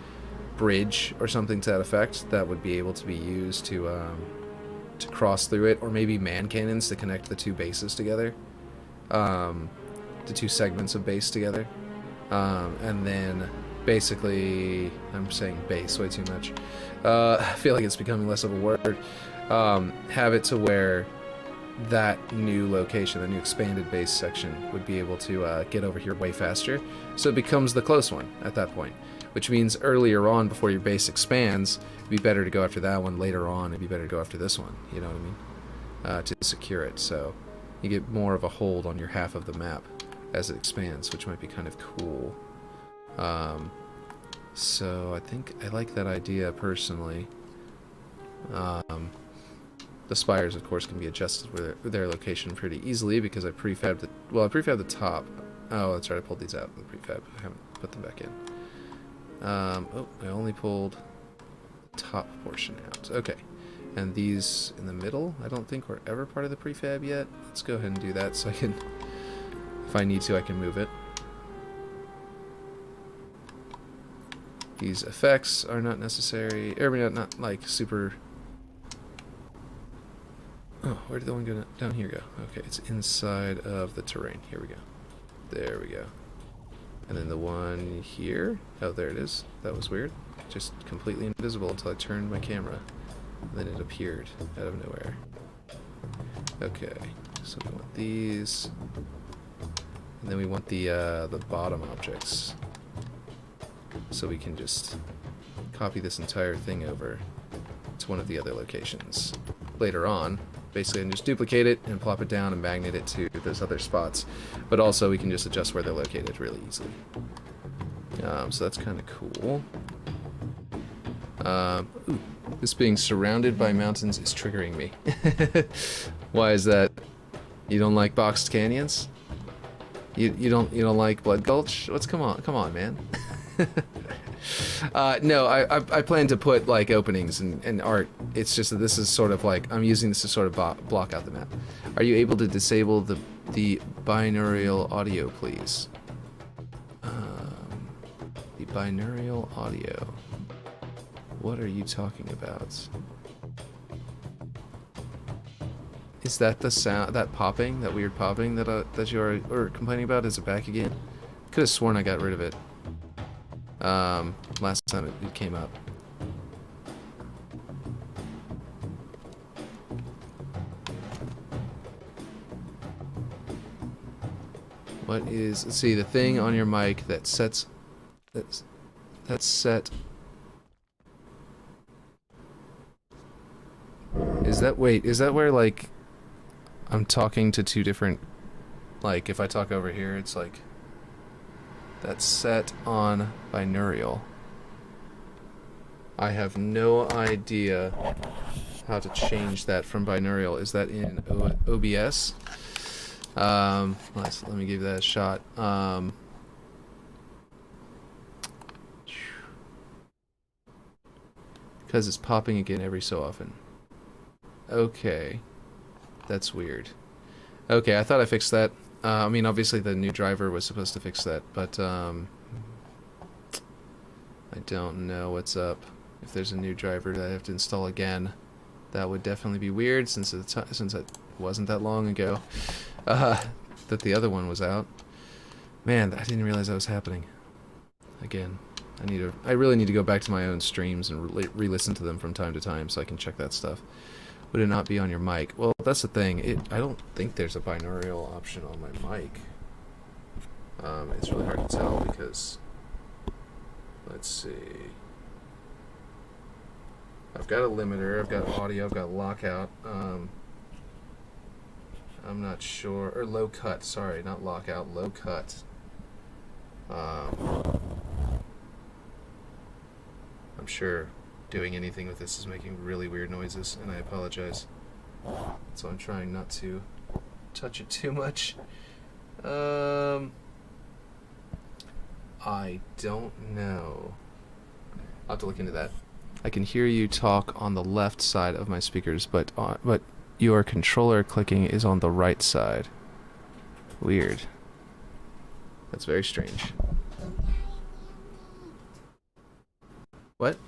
bridge or something to that effect that would be able to be used to cross through it, or maybe man cannons to connect the two bases together, the two segments of base together, and then basically, I'm saying base way too much, I feel like it's becoming less of a word, have it to where that new location, the new expanded base section, would be able to get over here way faster, so it becomes the close one at that point, which means earlier on, before your base expands, it'd be better to go after that one. Later on, it'd be better to go after this one, you know what I mean, to secure it, so you get more of a hold on your half of the map as it expands, which might be kind of cool. So I think I like that idea personally. The spires, of course, can be adjusted with their location pretty easily because I prefabbed the, well, I prefabbed the top. Oh, that's right, I pulled these out in the prefab. I haven't put them back in. Oh, I only pulled the top portion out. Okay, and these in the middle, I don't think were ever part of the prefab yet. Let's go ahead and do that so I can, if I need to, I can move it. These effects are not necessary, or not like super. Oh, where did the one go down here go? Okay, it's inside of the terrain. Here we go. There we go. And then the one here. Oh, there it is. That was weird. Just completely invisible until I turned my camera. And then it appeared out of nowhere. Okay, so we want these. And then we want the bottom objects. So we can just copy this entire thing over to one of the other locations. Later on, basically, I can just duplicate it and plop it down and magnet it to those other spots. But also, we can just adjust where they're located really easily. So that's kind of cool. Ooh, this being surrounded by mountains is triggering me. Why is that? You don't like boxed canyons? You don't like Blood Gulch? Come on, man. No, I plan to put like openings and art. It's just that this is sort of like, I'm using this to sort of block out the map. Are you able to disable the binaural audio, please? The binaural audio. What are you talking about? Is that the sound, that popping, that weird popping that you are complaining about? Is it back again? Could have sworn I got rid of it. Last time it came up. What is, let's see, the thing on your mic that sets, that's set. Is that, wait, is that where like, I'm talking to two different, like if I talk over here, it's like, that's set on binaural. I have no idea how to change that from binaural. Is that in OBS? Let me give that a shot. Because it's popping again every so often. Okay. That's weird. Okay, I thought I fixed that. I mean, obviously the new driver was supposed to fix that, but I don't know what's up. If there's a new driver that I have to install again, that would definitely be weird since it wasn't that long ago that the other one was out. Man, I didn't realize that was happening. Again, I really need to go back to my own streams and re-listen to them from time to time so I can check that stuff. Would it not be on your mic? Well, that's the thing. I don't think there's a binaural option on my mic. It's really hard to tell because, let's see. I've got a limiter, I've got audio, I've got lockout. I'm not sure, or low cut, sorry, not lockout, low cut. I'm sure doing anything with this is making really weird noises, and I apologize. So I'm trying not to touch it too much. I don't know. I'll have to look into that. I can hear you talk on the left side of my speakers, but your controller clicking is on the right side. Weird. That's very strange. What?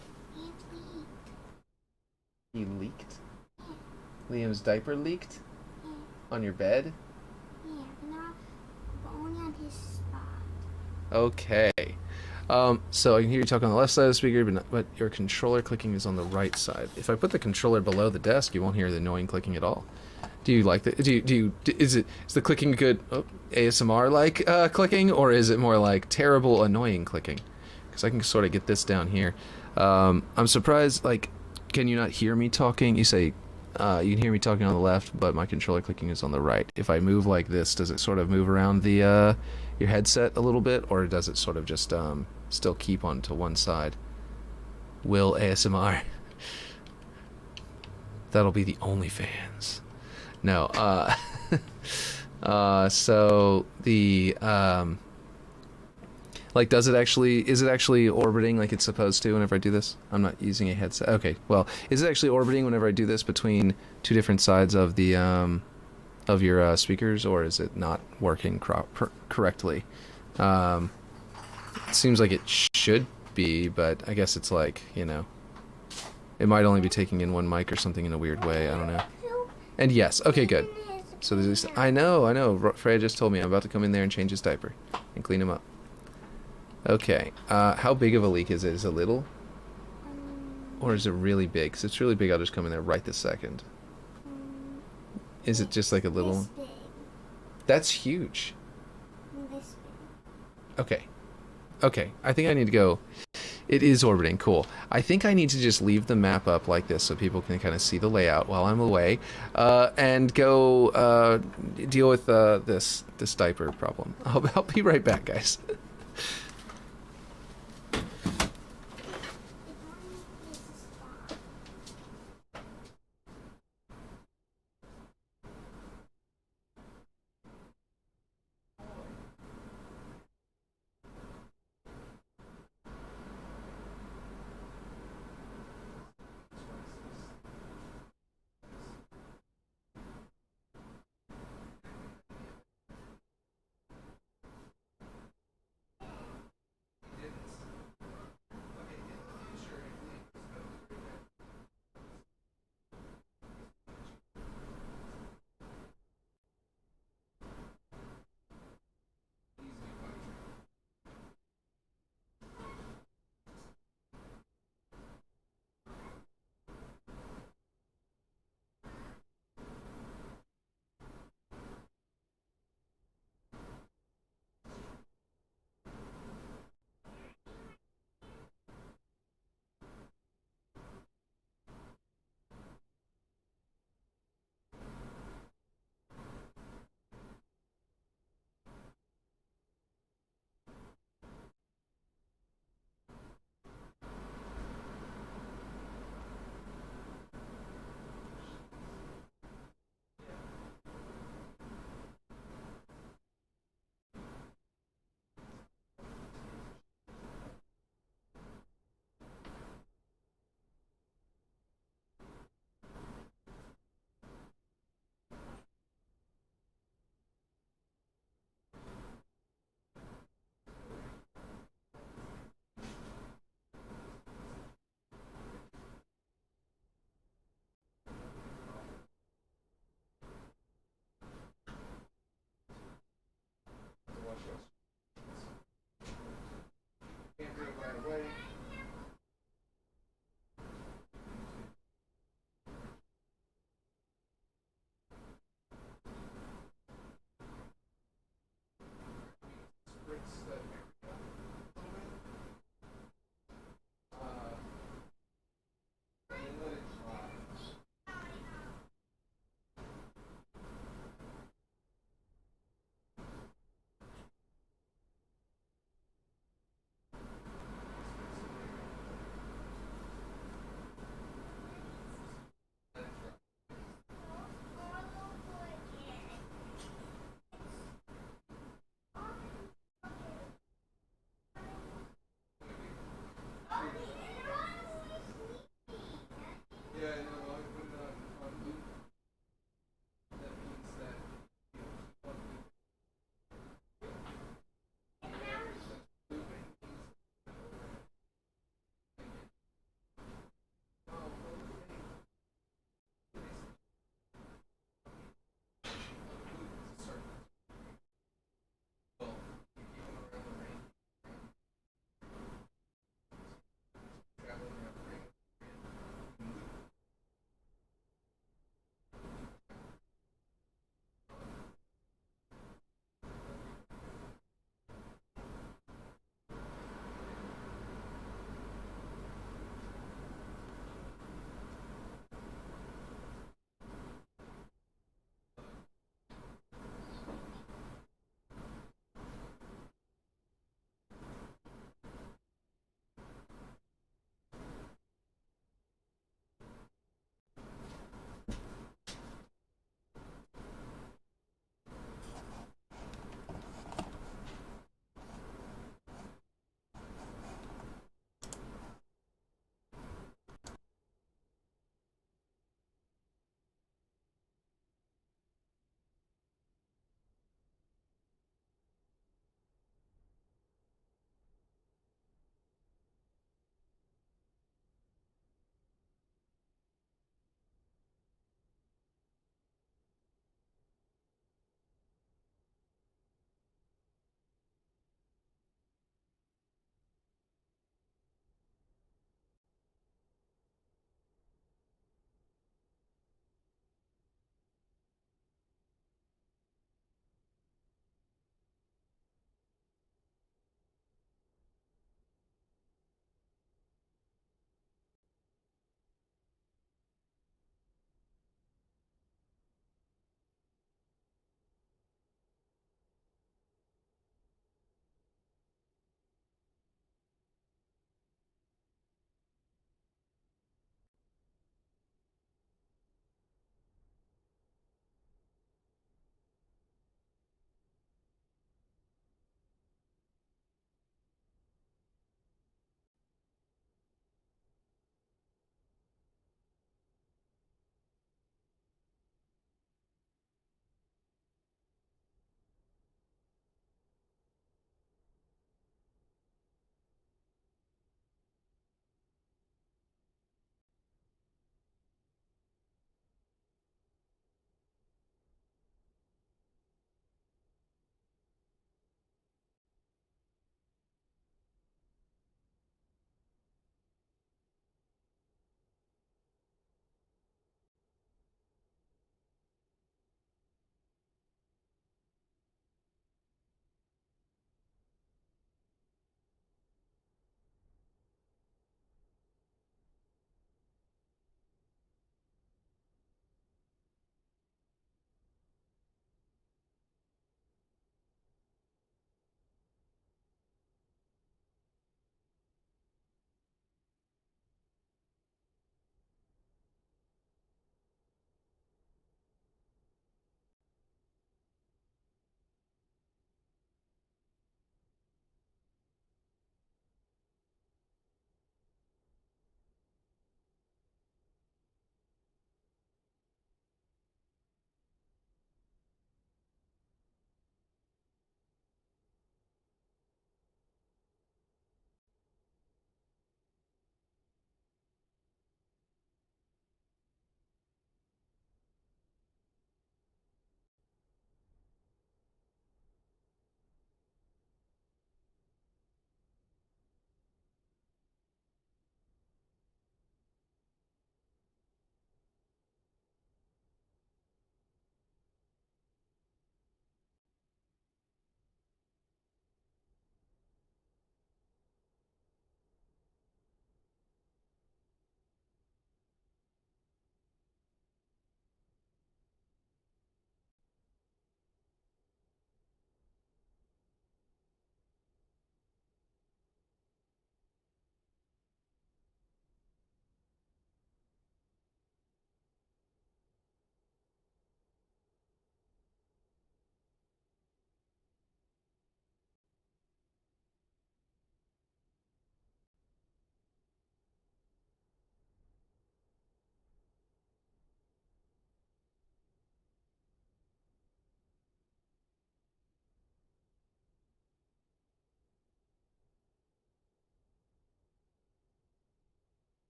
He leaked? Liam's diaper leaked? On your bed? But only on his spot. Okay. So I can hear you talk on the left side of the speaker, but your controller clicking is on the right side. If I put the controller below the desk, you won't hear the annoying clicking at all. Do you like the? Is the clicking good? ASMR like clicking, or is it more like terrible annoying clicking? Because I can sort of get this down here. I'm surprised. Like, can you not hear me talking? You say you can hear me talking on the left, but my controller clicking is on the right. If I move like this, does it sort of move around the your headset a little bit, or does it sort of just still keep on to one side? Will ASMR. That'll be the OnlyFans. No, so the like, is it actually orbiting like it's supposed to whenever I do this? I'm not using a headset. Okay, well, is it actually orbiting whenever I do this between two different sides of the of your speakers, or is it not working correctly? It seems like it should be, but I guess it's like, you know, it might only be taking in one mic or something in a weird way. I don't know. And yes, okay, good. So there's this, I know. Freya just told me I'm about to come in there and change his diaper and clean him up. Okay, how big of a leak is it? Is it little? Or is it really big? Because it's really big, I'll just come in there right this second. Is it just like a little? This big. That's huge. This big. Okay. Okay, I think I need to go. It is orbiting, cool. I think I need to just leave the map up like this so people can kind of see the layout while I'm away, and go deal with this diaper problem. I'll be right back, guys.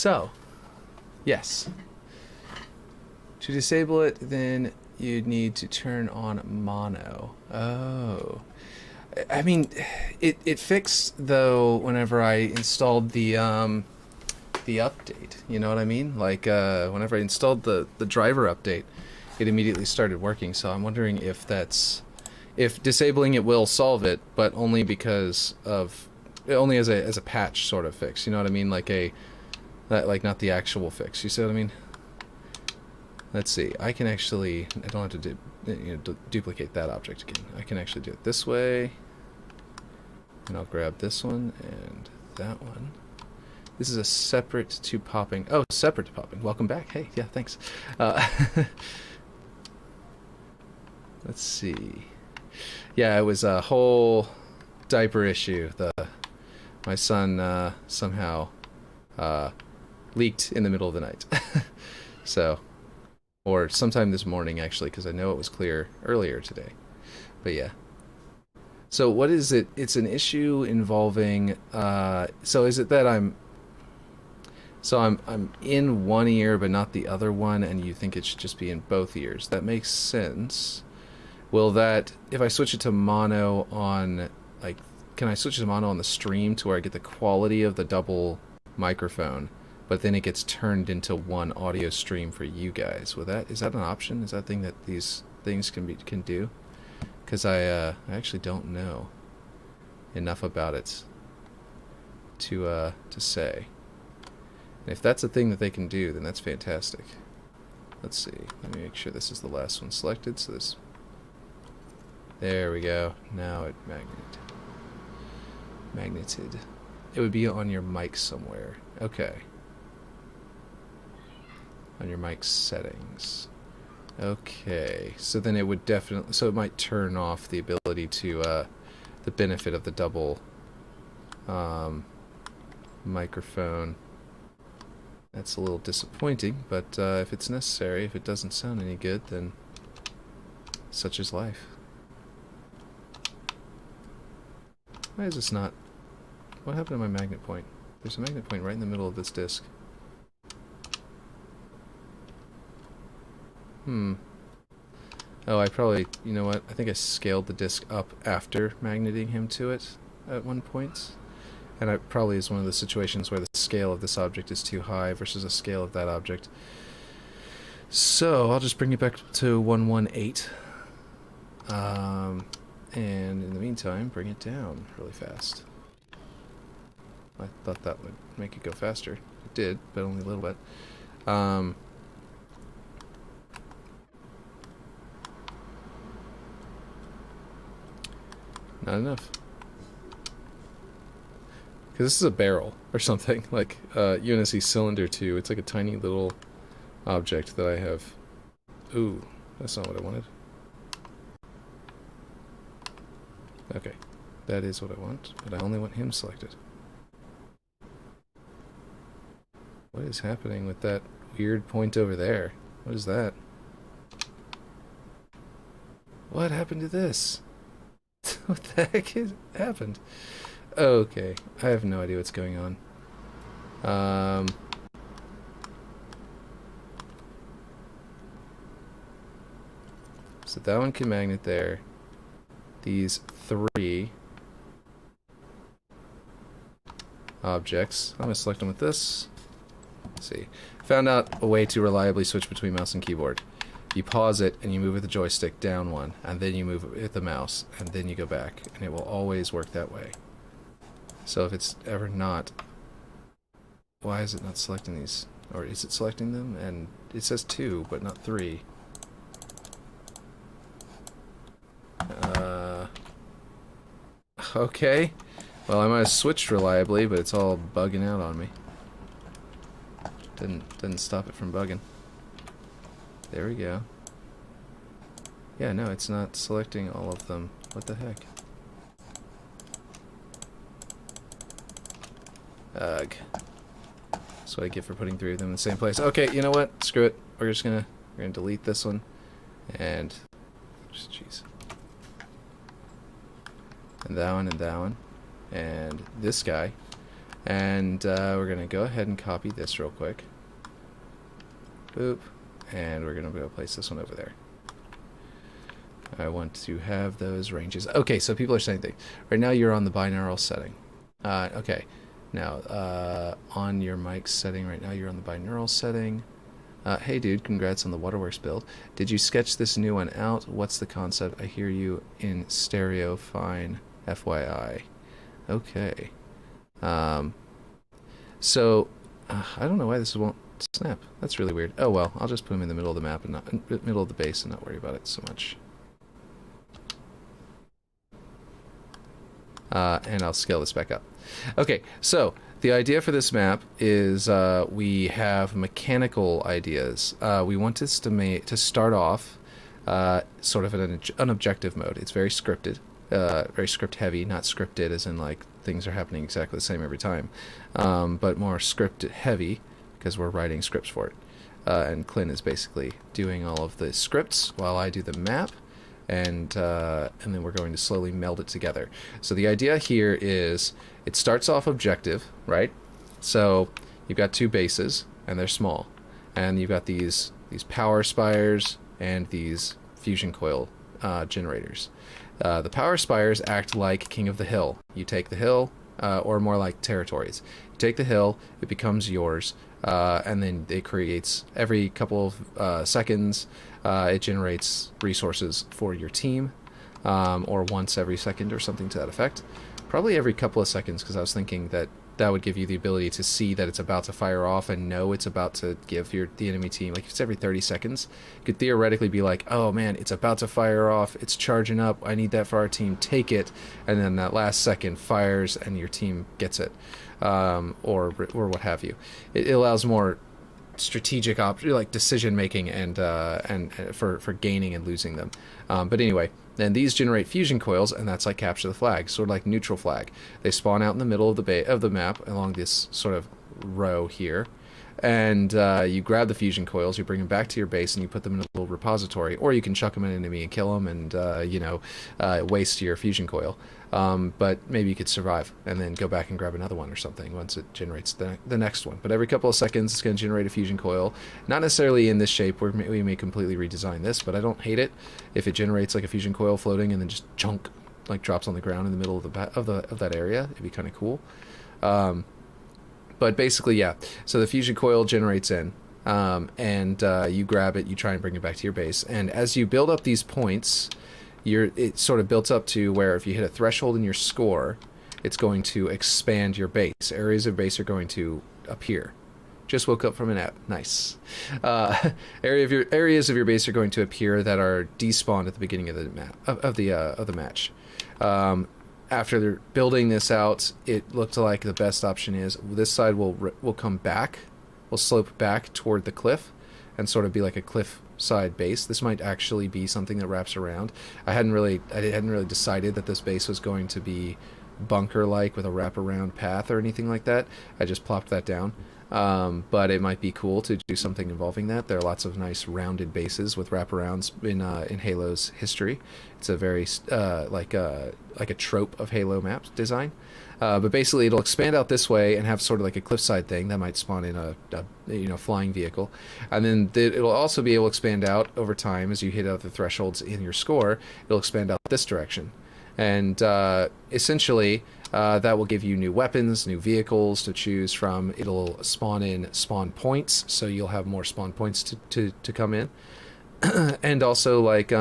So, yes. To disable it, then you'd need to turn on mono. Oh. I mean, it fixed, though, whenever I installed the update. You know what I mean? Like, whenever I installed the driver update, it immediately started working. So I'm wondering if that's... if disabling it will solve it, but only because of... only as a patch sort of fix. You know what I mean? Like like not the actual fix. You see what I mean? Let's see. I can actually... I don't have to duplicate that object again. I can actually do it this way. And I'll grab this one and that one. This is a separate to popping... oh, separate to popping. Welcome back. Hey, yeah, thanks. Let's see. Yeah, it was a whole diaper issue. My son somehow leaked in the middle of the night. So... or sometime this morning, actually, because I know it was clear earlier today. But yeah. So what is it? It's an issue involving... so is it that I'm in one ear but not the other one, and you think it should just be in both ears? That makes sense. Will that... if I switch it to mono on... like, can I switch it to mono on the stream to where I get the quality of the double microphone, but then it gets turned into one audio stream for you guys? Is that an option? Is that a thing that these things can do? Because I actually don't know enough about it to say. And if that's a thing that they can do, then that's fantastic. Let's see. Let me make sure this is the last one selected. So this. There we go. Now it magneted. It would be on your mic somewhere. Okay. On your mic settings. Okay, so then it would definitely... so it might turn off the ability to, the benefit of the double microphone. That's a little disappointing, but if it's necessary, if it doesn't sound any good, then such is life. Why is this not... what happened to my magnet point? There's a magnet point right in the middle of this disc. Oh, I probably... you know what? I think I scaled the disc up after magneting him to it at one point. And it probably is one of the situations where the scale of this object is too high versus the scale of that object. So, I'll just bring it back to 118. And in the meantime, bring it down really fast. I thought that would make it go faster. It did, but only a little bit. Not enough. Because this is a barrel or something. Like UNSC Cylinder 2. It's like a tiny little object that I have. Ooh, that's not what I wanted. Okay. That is what I want, but I only want him selected. What is happening with that weird point over there? What is that? What happened to this? What the heck happened? Okay, I have no idea what's going on. So that one can magnet there. These three objects. I'm going to select them with this. Let's see. Found out a way to reliably switch between mouse and keyboard. You pause it and you move with the joystick down one, and then you move it with the mouse, and then you go back, and it will always work that way. So if it's ever not... why is it not selecting these? Or is it selecting them? And it says 2, but not 3. Okay. Well, I might have switched reliably, but it's all bugging out on me. Didn't stop it from bugging. There we go. Yeah, no, it's not selecting all of them. What the heck? Ugh. That's what I get for putting 3 of them in the same place. Okay, you know what? Screw it. We're gonna delete this one. And jeez. And that one and that one. And this guy. And we're going to go ahead and copy this real quick. Boop. And we're going to go place this one over there. I want to have those ranges. Okay, so people are saying things. Right now you're on the binaural setting. Okay. Now, on your mic setting right now, you're on the binaural setting. Hey dude, congrats on the Waterworks build. Did you sketch this new one out? What's the concept? I hear you in stereo fine. FYI. Okay. So, I don't know why this won't snap. That's really weird. Oh well, I'll just put them in the middle of the map and not in the middle of the base and not worry about it so much. And I'll scale this back up. Okay, so the idea for this map is we have mechanical ideas. We want this to start off sort of in an objective mode. It's very scripted, very script heavy, not scripted as in like things are happening exactly the same every time, but more script heavy because we're writing scripts for it. And Klen is basically doing all of the scripts while I do the map. And then we're going to slowly meld it together. So the idea here is it starts off objective, right? So you've got two bases, and they're small. And you've got these power spires and these fusion coil generators. The power spires act like King of the Hill. You take the hill, or more like territories. You take the hill, it becomes yours, and then it creates every couple of seconds. It generates resources for your team, or once every second or something to that effect. Probably every couple of seconds, because I was thinking that would give you the ability to see that it's about to fire off and know it's about to give the enemy team, like if it's every 30 seconds, you could theoretically be like, oh man, it's about to fire off, it's charging up, I need that for our team, take it, and then that last second fires and your team gets it, or what have you. It allows more strategic like decision making and for gaining and losing them. But anyway, then these generate fusion coils, and that's like capture the flag, sort of like neutral flag. They spawn out in the middle of the map along this sort of row here, and you grab the fusion coils, you bring them back to your base, and you put them in a little repository, or you can chuck them at an enemy and kill them, and waste your fusion coil. But maybe you could survive and then go back and grab another one or something once it generates the next one. But every couple of seconds, it's going to generate a fusion coil. Not necessarily in this shape, where we may completely redesign this, but I don't hate it if it generates like a fusion coil floating and then just chunk, like drops on the ground in the middle of that area. It'd be kind of cool. But basically, yeah. So the fusion coil generates in, and you grab it, you try and bring it back to your base, and as you build up these points, it sort of built up to where if you hit a threshold in your score, it's going to expand your base. Areas of base are going to appear. Just woke up from a nap. Nice. Areas of your base are going to appear that are despawned at the beginning of the map of the match. After they're building this out, it looked like the best option is this side will come back, will slope back toward the cliff, and sort of be like a cliff side base. This might actually be something that wraps around. I hadn't really decided that this base was going to be bunker-like with a wraparound path or anything like that. I just plopped that down. But it might be cool to do something involving that. There are lots of nice rounded bases with wraparounds in Halo's history. It's a very like a trope of Halo map design. But basically, it'll expand out this way and have sort of like a cliffside thing that might spawn in a flying vehicle, and then it'll also be able to expand out over time as you hit other thresholds in your score. It'll expand out this direction, and essentially that will give you new weapons, new vehicles to choose from. It'll spawn points, so you'll have more spawn points to come in, and also like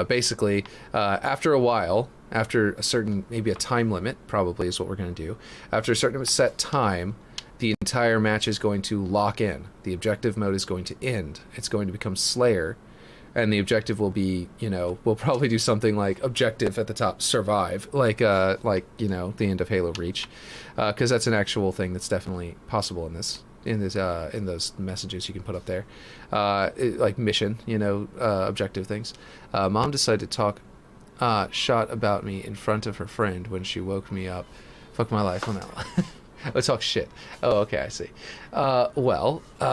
basically after a while. After a certain, maybe a time limit, probably is what we're going to do. After a certain set time, the entire match is going to lock in. The objective mode is going to end. It's going to become Slayer, and the objective will be, we'll probably do something like objective at the top, survive, like the end of Halo Reach, because that's an actual thing that's definitely possible in those messages you can put up there, like mission, objective things. Mom decided to talk. Shot about me in front of her friend when she woke me up. Fuck my life on that one. Oh, talk shit. Oh, okay, I see. That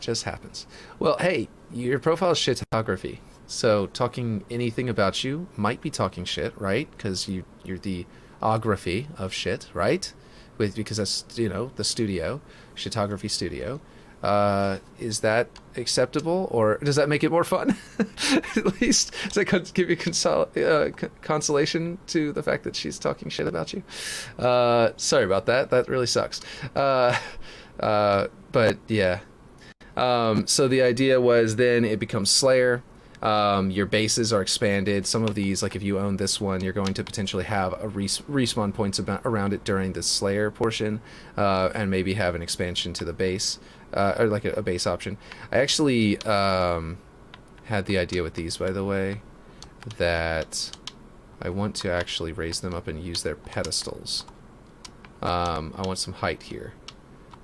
just happens. Well, hey, your profile is shitography, so talking anything about you might be talking shit, right? Because you're the shitography of shit, right? Because that's, you know, the studio, shitography studio. Is that acceptable, or does that make it more fun? At least does that give you consolation to the fact that she's talking shit about you? Sorry about that. That really sucks. But yeah. So the idea was then it becomes Slayer. Your bases are expanded. Some of these, like if you own this one, you're going to potentially have a respawn points around it during the Slayer portion, and maybe have an expansion to the base, or like a base option. I actually had the idea with these, by the way, that I want to actually raise them up and use their pedestals. I want some height here.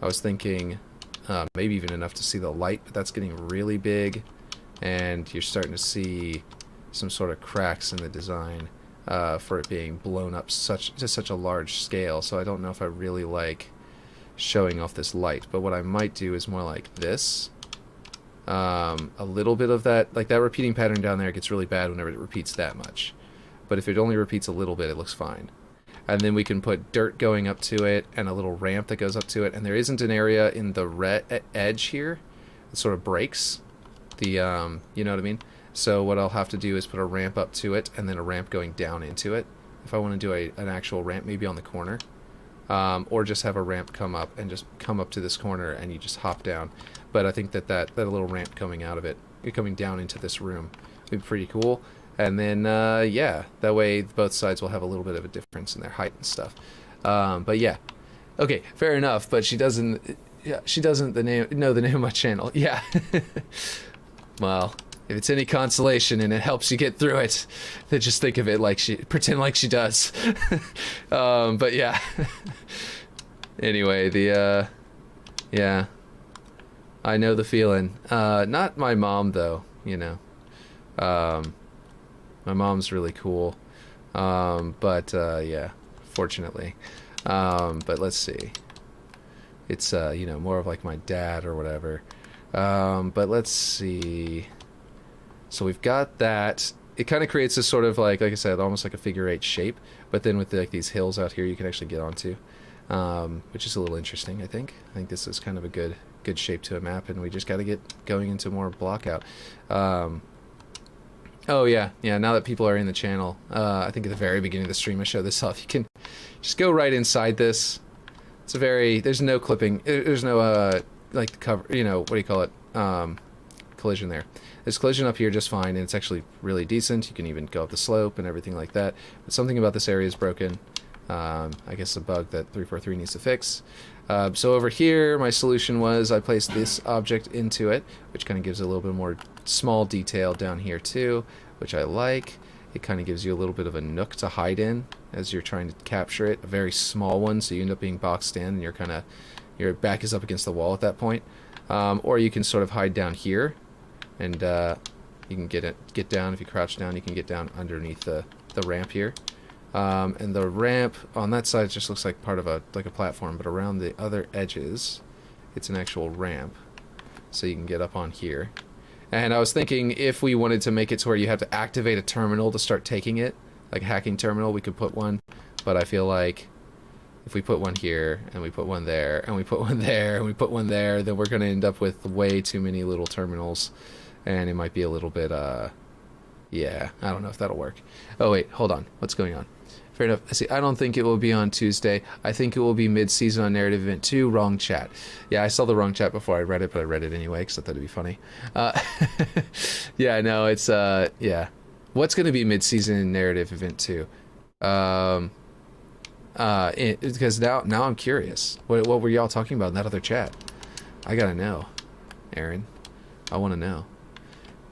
I was thinking maybe even enough to see the light, but that's getting really big. And you're starting to see some sort of cracks in the design for it being blown up to such a large scale. So I don't know if I really like showing off this light. But what I might do is more like this. A little bit of that, like that repeating pattern down there gets really bad whenever it repeats that much. But if it only repeats a little bit, it looks fine. And then we can put dirt going up to it and a little ramp that goes up to it. And there isn't an area in the edge here that sort of breaks. You know what I mean? So what I'll have to do is put a ramp up to it and then a ramp going down into it. If I want to do an actual ramp, maybe on the corner, or just have a ramp come up and just come up to this corner and you just hop down. But I think that little ramp coming out of it, coming down into this room, would be pretty cool. And then yeah, that way both sides will have a little bit of a difference in their height and stuff. But yeah, okay, fair enough. But she doesn't. Yeah, she doesn't know the name of my channel. Yeah. Well, if it's any consolation and it helps you get through it, then just think of it like pretend like she does. But yeah. Anyway, yeah, I know the feeling. Not my mom though, you know. My mom's really cool. But yeah, fortunately. But let's see. It's you know, more of like my dad or whatever. But let's see. So we've got that. It kind of creates this sort of like I said, almost like a figure eight shape. But then with like these hills out here, you can actually get onto, which is a little interesting. I think this is kind of a good shape to a map, and we just got to get going into more block out. Oh yeah. Now that people are in the channel, I think at the very beginning of the stream I showed this off. You can just go right inside this. It's a very there's no clipping. There's no like the cover, you know, what do you call it, collision there. There's collision up here just fine, and it's actually really decent. You can even go up the slope and everything like that, but something about this area is broken. I guess a bug that 343 needs to fix. So over here, my solution was I placed this object into it, which kind of gives a little bit more small detail down here too, which I like. It kind of gives you a little bit of a nook to hide in as you're trying to capture it, a very small one, so you end up being boxed in, and your back is up against the wall at that point. Or you can sort of hide down here, and you can get down. If you crouch down, you can get down underneath the ramp here. And the ramp on that side just looks like part of a platform, but around the other edges, it's an actual ramp, so you can get up on here. And I was thinking if we wanted to make it to where you have to activate a terminal to start taking it, like a hacking terminal, we could put one. But I feel like if we put one here, and we put one there, and we put one there, and we put one there, then we're going to end up with way too many little terminals, and it might be a little bit, yeah, I don't know if that'll work. Oh wait, hold on, what's going on? Fair enough. See, I don't think it will be on Tuesday. I think it will be mid-season on Narrative Event 2. Wrong chat. Yeah, I saw the wrong chat before I read it, but I read it anyway because I thought it'd be funny. Yeah, no, it's, yeah. What's going to be mid-season in Narrative Event 2? Because now I'm curious. What were y'all talking about in that other chat? I gotta know, Aaron. I want to know.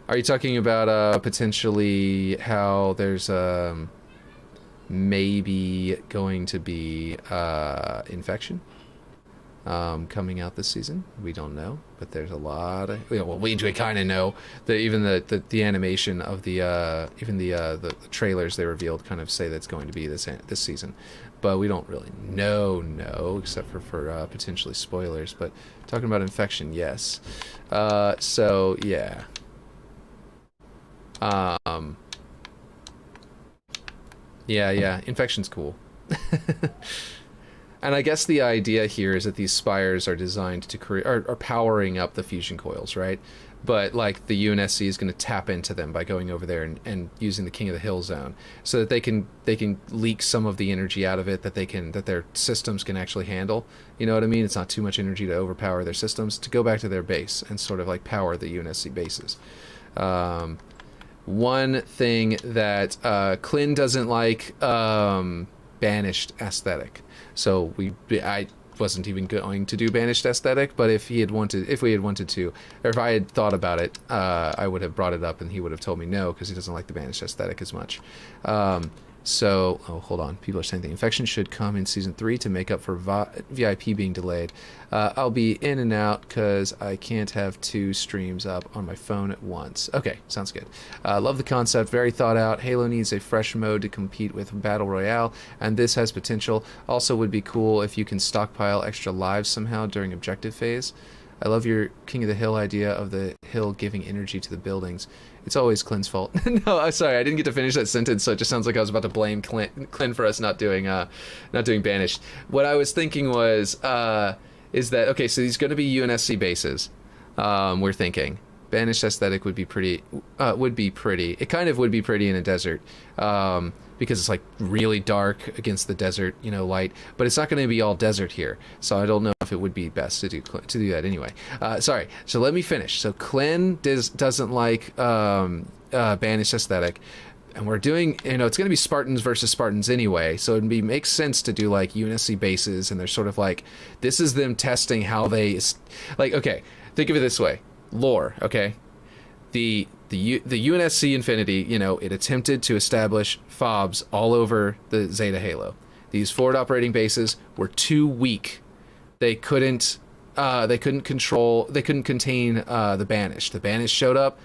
Are you talking about potentially how there's maybe going to be infection coming out this season? We don't know, but there's a lot of, you know, well, we kind of know that even the animation of the even the trailers they revealed kind of say that it's going to be this season, but we don't really know except for potentially spoilers. But talking about infection, yes. So yeah. Yeah, infection's cool. And I guess the idea here is that these spires are designed to create, are powering up the fusion coils, right? But like the UNSC is going to tap into them by going over there and using the King of the Hill zone, so that they can leak some of the energy out of it that their systems can actually handle. You know what I mean? It's not too much energy to overpower their systems, to go back to their base and sort of like power the UNSC bases. One thing that Klen doesn't like, banished aesthetic. So I wasn't even going to do banished aesthetic, but if we had wanted to, or if I had thought about it, I would have brought it up, and he would have told me no, because he doesn't like the banished aesthetic as much. So, hold on. People are saying the infection should come in season 3 to make up for VIP being delayed. I'll be in and out because I can't have 2 streams up on my phone at once. Okay, sounds good. Love the concept. Very thought out. Halo needs a fresh mode to compete with Battle Royale, and this has potential. Also would be cool if you can stockpile extra lives somehow during objective phase. I love your King of the Hill idea of the hill giving energy to the buildings. It's always Klen's fault. No, I'm sorry, I didn't get to finish that sentence, so it just sounds like I was about to blame Klen for us not doing banished. What I was thinking was, is that, okay, so these are going to be UNSC bases. We're thinking banished aesthetic would be pretty. It kind of would be pretty in a desert, because it's like really dark against the desert, light. But it's not going to be all desert here, so I don't know if it would be best to do that anyway. Sorry. So let me finish. So Klen doesn't like banished aesthetic. And we're doing, it's going to be Spartans versus Spartans anyway, so it makes sense to do like UNSC bases, and they're sort of like, this is them testing how they, like, okay, think of it this way, lore, okay? The UNSC Infinity, it attempted to establish FOBs all over the Zeta Halo. These forward operating bases were too weak. They couldn't contain the Banished. The Banished showed up,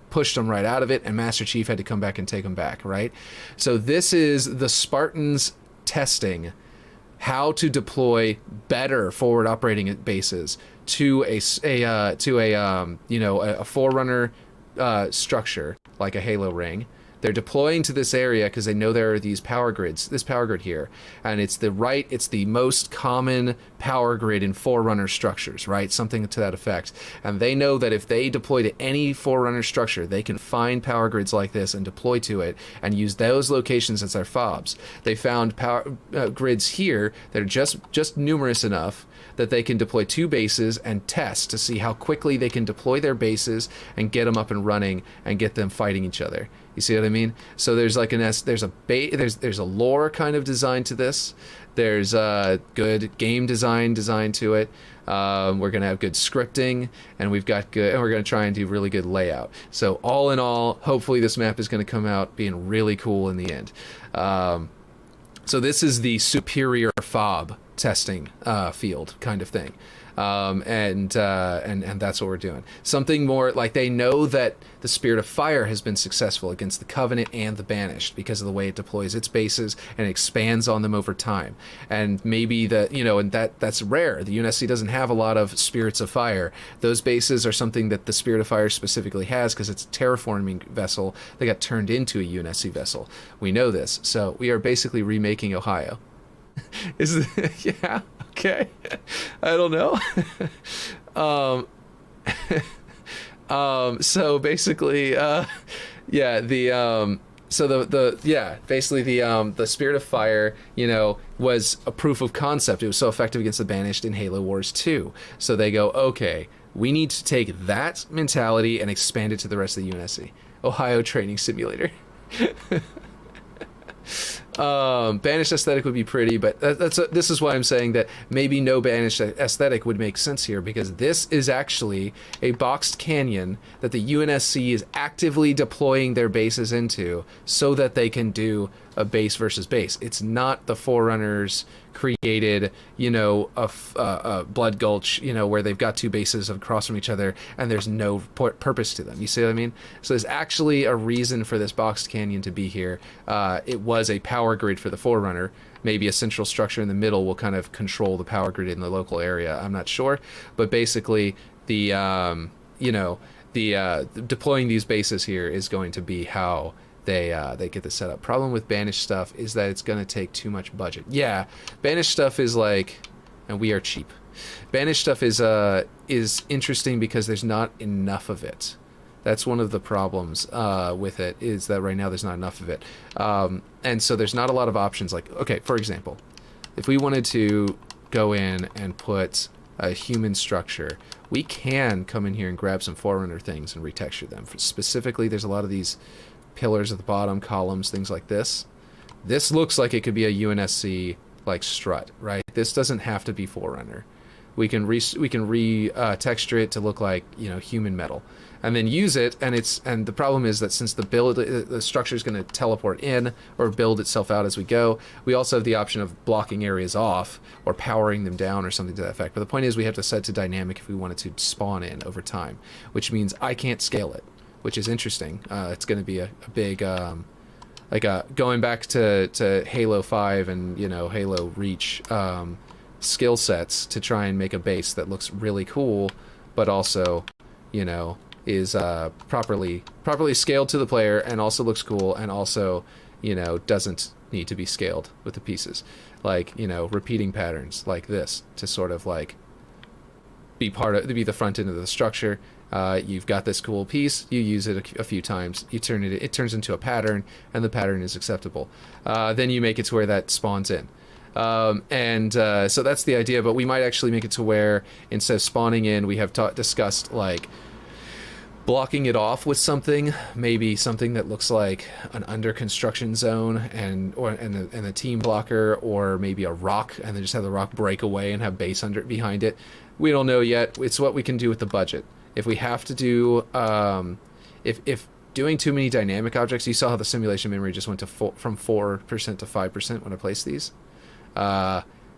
pushed them right out of it, and Master Chief had to come back and take them back, right? So this is the Spartans testing how to deploy better forward operating bases to a forerunner structure like a Halo ring. They're deploying to this area because they know there are these power grids, this power grid here, and it's the most common power grid in Forerunner structures, right? Something to that effect. And they know that if they deploy to any Forerunner structure, they can find power grids like this and deploy to it and use those locations as their FOBs. They found power grids here that are just numerous enough that they can deploy 2 bases and test to see how quickly they can deploy their bases and get them up and running and get them fighting each other. You see what I mean? So there's like there's a lore kind of design to this. There's a good game design to it. We're gonna have good scripting, and we're gonna try and do really good layout. So all in all, hopefully this map is gonna come out being really cool in the end. So this is the superior FOB testing field kind of thing. And that's what we're doing. Something more like, they know that the Spirit of Fire has been successful against the Covenant and the Banished because of the way it deploys its bases and expands on them over time. And maybe that's rare. The UNSC doesn't have a lot of Spirits of Fire. Those bases are something that the Spirit of Fire specifically has because it's a terraforming vessel that got turned into a UNSC vessel. We know this. So we are basically remaking Ohio. Yeah, okay. I don't know. So basically, basically the Spirit of Fire, was a proof of concept. It was so effective against the Banished in Halo Wars 2. So they go, okay, we need to take that mentality and expand it to the rest of the UNSC. Ohio Training Simulator. Banished aesthetic would be pretty, but this is why I'm saying that maybe no banished aesthetic would make sense here, because this is actually a boxed canyon that the UNSC is actively deploying their bases into so that they can do a base versus base. It's not the Forerunners created, a Blood Gulch, where they've got 2 bases across from each other and there's no purpose to them. You see what I mean? So there's actually a reason for this boxed canyon to be here. It was a power grid for the Forerunner. Maybe a central structure in the middle will kind of control the power grid in the local area. I'm not sure, but basically the deploying these bases here is going to be how they get this set up. Problem with banished stuff is that it's going to take too much budget. Yeah, banished stuff is like, and we are cheap. Banished stuff is interesting because there's not enough of it. That's one of the problems with it, is that right now there's not enough of it. And so there's not a lot of options. Like, okay, for example, if we wanted to go in and put a human structure, we can come in here and grab some Forerunner things and retexture them. Specifically, there's a lot of these pillars at the bottom, columns, things like this. This looks like it could be a UNSC like strut, right? This doesn't have to be Forerunner. We can texture it to look like, you know, human metal, and then use it. And the problem is that since the structure is going to teleport in or build itself out as we go, we also have the option of blocking areas off or powering them down or something to that effect. But the point is, we have to set to dynamic if we want it to spawn in over time, which means I can't scale it, which is interesting. It's going to be a big going back to Halo 5 and, you know, Halo Reach skill sets to try and make a base that looks really cool, but also, you know, is properly scaled to the player and also looks cool and also, you know, doesn't need to be scaled with the pieces. Like, you know, repeating patterns like this to sort of like be the front end of the structure. You've got this cool piece, you use it a few times, it turns into a pattern, and the pattern is acceptable. Then you make it to where that spawns in. So that's the idea, but we might actually make it to where instead of spawning in, we have discussed like blocking it off with something, maybe something that looks like an under construction zone and the team blocker, or maybe a rock, and then just have the rock break away and have base behind it. We don't know yet. It's what we can do with the budget. If we have to do, if doing too many dynamic objects, you saw how the simulation memory just went to from 4% to 5% when I placed these.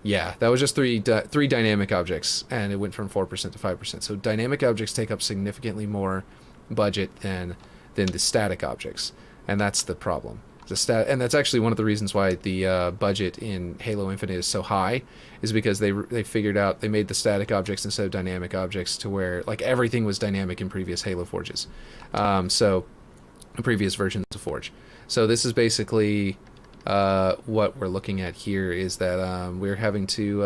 Yeah, that was just three dynamic objects, and it went from 4% to 5%. So dynamic objects take up significantly more budget than the static objects, and that's the problem. And that's actually one of the reasons why the budget in Halo Infinite is so high, is because they figured out, they made the static objects instead of dynamic objects to where like everything was dynamic in previous Halo Forges, so previous versions of Forge. So this is basically what we're looking at here, is that we're having to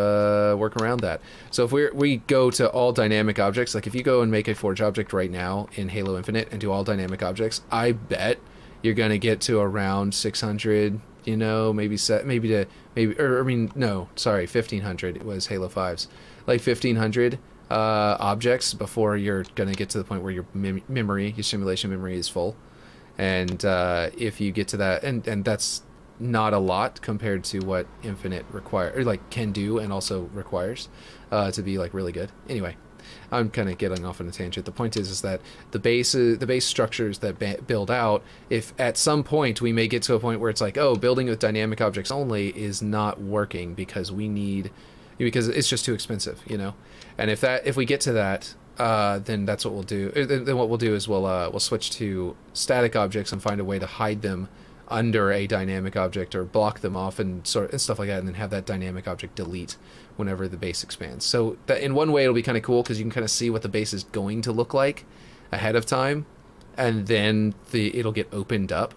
work around that. So if we go to all dynamic objects, like if you go and make a Forge object right now in Halo Infinite and do all dynamic objects, I bet you're going to get to around 600, you know, maybe 1500. It was Halo 5's, like 1500 objects before you're going to get to the point where your your simulation memory is full. And if you get to that, and that's not a lot compared to what Infinite can do and also requires to be like really good. Anyway, I'm kind of getting off on a tangent. The point is that the base structures that build out, if at some point we may get to a point where it's like, oh, building with dynamic objects only is not working because it's just too expensive, you know. And if we get to that, then that's what we'll do. Then what we'll do is we'll switch to static objects and find a way to hide them under a dynamic object or block them off and stuff like that, and then have that dynamic object delete whenever the base expands. So that in one way it'll be kind of cool because you can kind of see what the base is going to look like ahead of time, and then it'll get opened up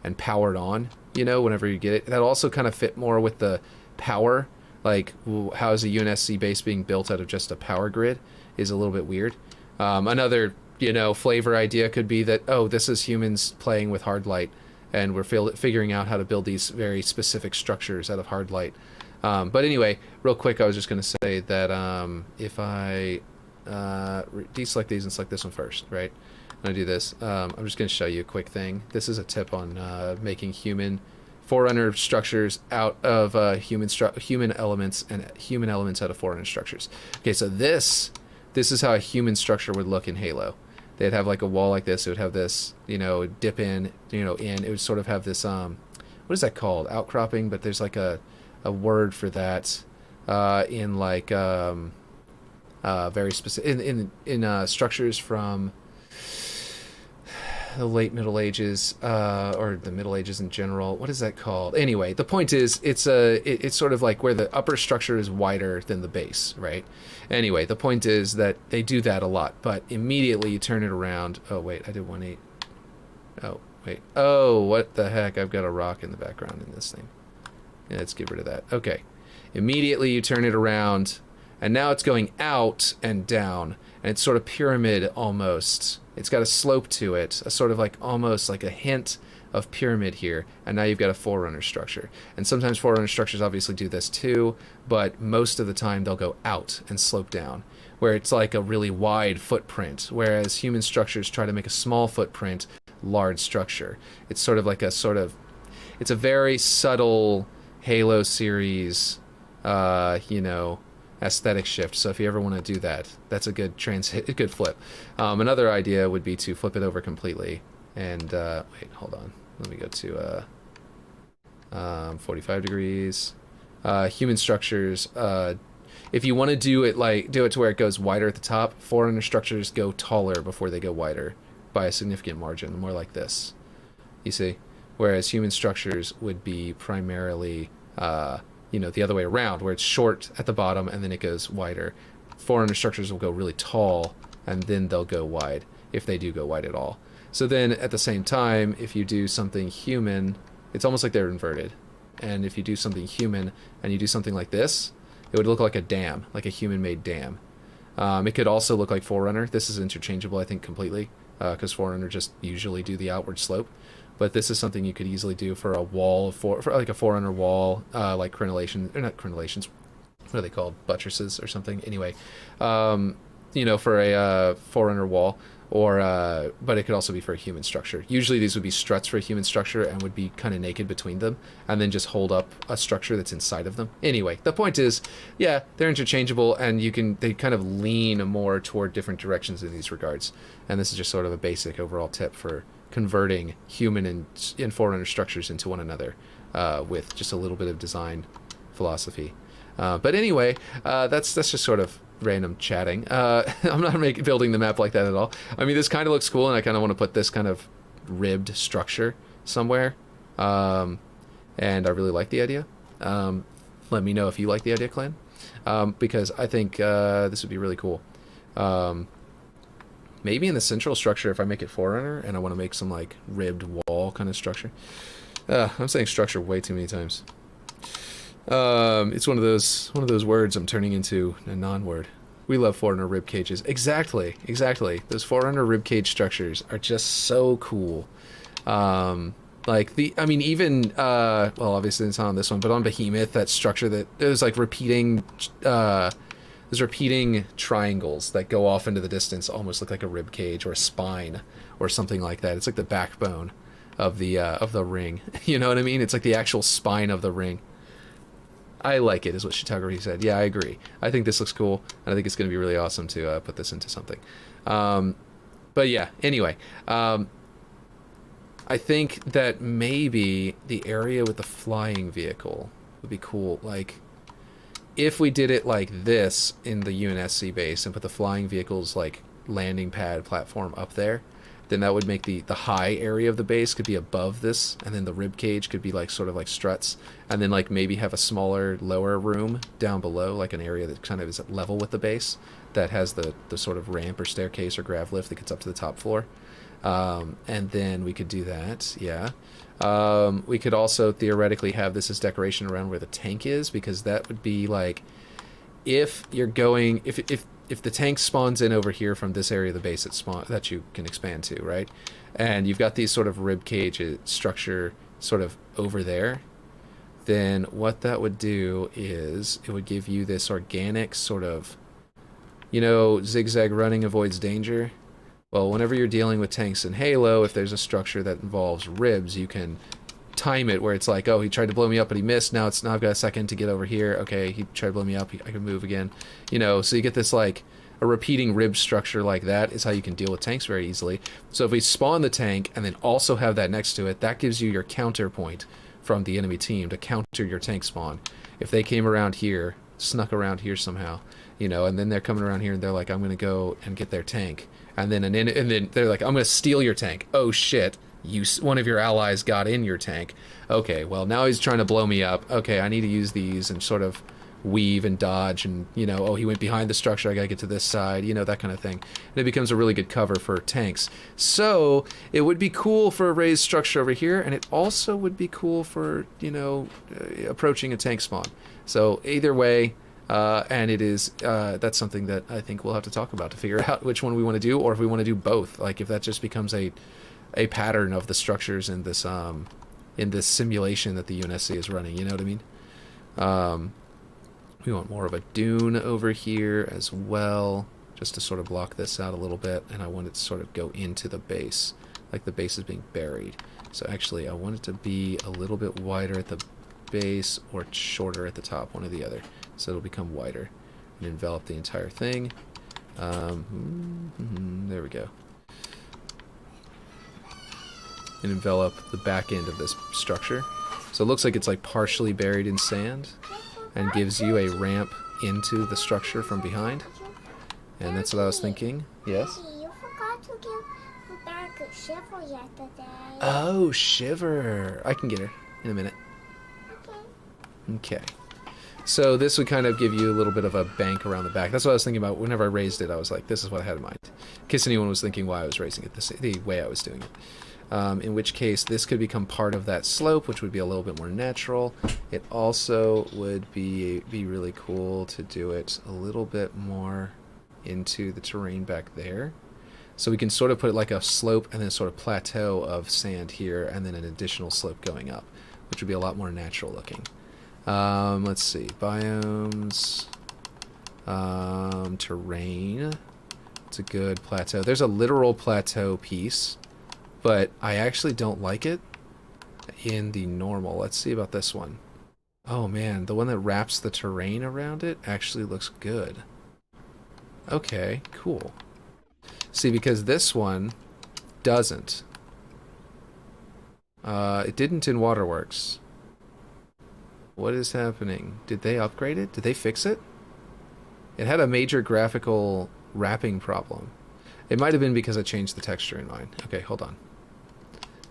and powered on, you know, whenever you get it. That'll also kind of fit more with the power, like how is a UNSC base being built out of just a power grid is a little bit weird. Another, you know, flavor idea could be that, oh, this is humans playing with hard light, and we're figuring out how to build these very specific structures out of hard light. But anyway, real quick, I was just going to say that if I deselect these and select this one first, right? And I do this, I'm just going to show you a quick thing. This is a tip on making Forerunner structures out of human elements, and human elements out of Forerunner structures. Okay, so this is how a human structure would look in Halo. They'd have like a wall like this. It would have this, you know, dip in, you know, in. It would sort of have this, what is that called? Outcropping, but there's like a word for that in like very specific in structures from the late Middle Ages or the Middle Ages in general. What is that called? Anyway, the point is it's sort of like where the upper structure is wider than the base, right? Anyway, the point is that they do that a lot, but immediately you turn it around. Oh wait, I did 1.8. Oh, wait. Oh, what the heck? I've got a rock in the background in this thing. Yeah, let's get rid of that. Okay. Immediately you turn it around, and now it's going out and down, and it's sort of pyramid almost. It's got a slope to it, a sort of like almost like a hint of pyramid here, and now you've got a forerunner structure. And sometimes forerunner structures obviously do this too, but most of the time they'll go out and slope down, where it's like a really wide footprint, whereas human structures try to make a small footprint, large structure. It's sort of like it's a very subtle Halo series, aesthetic shift. So if you ever want to do that, that's a good a good flip. Another idea would be to flip it over completely. And wait, hold on. Let me go to 45 degrees. Human structures. If you want to do it to where it goes wider at the top, forerunner structures go taller before they go wider by a significant margin, more like this. You see? Whereas human structures would be primarily, the other way around, where it's short at the bottom and then it goes wider. Forerunner structures will go really tall and then they'll go wide, if they do go wide at all. So then at the same time, if you do something human, it's almost like they're inverted. And if you do something human and you do something like this, it would look like a dam, like a human-made dam. It could also look like Forerunner. This is interchangeable, I think, completely, because Forerunner just usually do the outward slope. But this is something you could easily do for a wall, for like a Forerunner wall, like crenellations, or not crenellations, what are they called? Buttresses or something. Anyway, for a Forerunner wall. But it could also be for a human structure. Usually these would be struts for a human structure and would be kind of naked between them and then just hold up a structure that's inside of them. Anyway, the point is, yeah, they're interchangeable and they kind of lean more toward different directions in these regards. And this is just sort of a basic overall tip for converting human and Forerunner structures into one another with just a little bit of design philosophy. But anyway, that's just sort of random chatting. I'm not building the map like that at all. I mean, this kind of looks cool, and I kind of want to put this kind of ribbed structure somewhere. And I really like the idea. Let me know if you like the idea, Klen. Because I think this would be really cool. Maybe in the central structure, if I make it Forerunner, and I want to make some like ribbed wall kind of structure. I'm saying structure way too many times. It's one of those words I'm turning into a non-word. We love Forerunner rib cages. Exactly. Those Forerunner rib cage structures are just so cool. Even obviously it's not on this one, but on Behemoth, that structure that it was like repeating triangles that go off into the distance, almost look like a rib cage or a spine or something like that. It's like the backbone of the ring. You know what I mean? It's like the actual spine of the ring. I like it, is what Shitaguri said. Yeah, I agree. I think this looks cool, and I think it's going to be really awesome to put this into something. But yeah, anyway. I think that maybe the area with the flying vehicle would be cool. Like, if we did it like this in the UNSC base and put the flying vehicle's, like, landing pad platform up there, then that would make the high area of the base could be above this, and then the rib cage could be like sort of like struts, and then like maybe have a smaller lower room down below, like an area that kind of is at level with the base that has the sort of ramp or staircase or grav lift that gets up to the top floor. And then we could do that, yeah. We could also theoretically have this as decoration around where the tank is, because that would be like, if you're going, if the tank spawns in over here from this area of the base that you can expand to, right? And you've got these sort of rib cage structure sort of over there, then what that would do is it would give you this organic sort of, zigzag running avoids danger. Well, whenever you're dealing with tanks in Halo, if there's a structure that involves ribs, you can time it where it's like, oh, he tried to blow me up but he missed, now I've got a second to get over here, okay, he tried to blow me up, I can move again, so you get this like a repeating rib structure. Like that is how you can deal with tanks very easily. So if we spawn the tank and then also have that next to it, that gives you your counterpoint from the enemy team to counter your tank spawn. If they came around here, snuck around here somehow, and then they're coming around here and they're like, I'm gonna go and get their tank, and then they're like, I'm gonna steal your tank. Oh shit, one of your allies got in your tank. Okay, well now he's trying to blow me up. Okay, I need to use these and sort of weave and dodge and, you know, oh, he went behind the structure, I gotta get to this side, you know, that kind of thing. And it becomes a really good cover for tanks. So it would be cool for a raised structure over here, and it also would be cool for, you know, approaching a tank spawn. So either way, and it is, that's something that I think we'll have to talk about to figure out which one we want to do, or if we want to do both. Like, if that just becomes a pattern of the structures in this simulation that the UNSC is running, you know what I mean? We want more of a dune over here as well, just to sort of block this out a little bit, and I want it to sort of go into the base, like the base is being buried. So actually, I want it to be a little bit wider at the base or shorter at the top, one or the other. So it'll become wider and envelop the entire thing. There we go. And envelop the back end of this structure. So it looks like it's like partially buried in sand, and gives you a ramp into the structure from behind. And that's what I was thinking. Yes? Daddy, you forgot to give back Shiver yesterday. Oh, Shiver. I can get her in a minute. Okay. Okay. So this would kind of give you a little bit of a bank around the back. That's what I was thinking about. Whenever I raised it, I was like, this is what I had in mind. In case anyone was thinking why I was raising it the way I was doing it. In which case, this could become part of that slope, which would be a little bit more natural. It also would be really cool to do it a little bit more into the terrain back there. So we can sort of put it like a slope and then sort of plateau of sand here, and then an additional slope going up, which would be a lot more natural looking. Let's see. Biomes. Terrain. It's a good plateau. There's a literal plateau piece, but I actually don't like it in the normal. Let's see about this one. Oh man, the one that wraps the terrain around it actually looks good. Okay, cool. See, because this one doesn't. It didn't in Waterworks. What is happening? Did they upgrade it? Did they fix it? It had a major graphical wrapping problem. It might have been because I changed the texture in mine. Okay, hold on.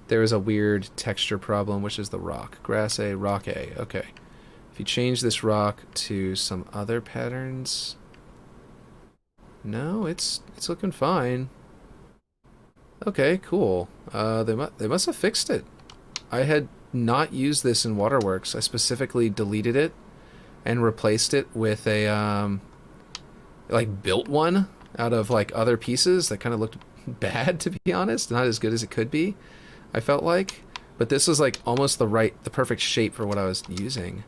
There is a weird texture problem, which is the rock. Grass A, rock A. Okay. If you change this rock to some other patterns... No, it's looking fine. Okay, cool. They must have fixed it. I had not used this in Waterworks. I specifically deleted it and replaced it with a, like, built one out of, like, other pieces that kind of looked bad, to be honest. Not as good as it could be, I felt like. But this was, like, almost the perfect shape for what I was using.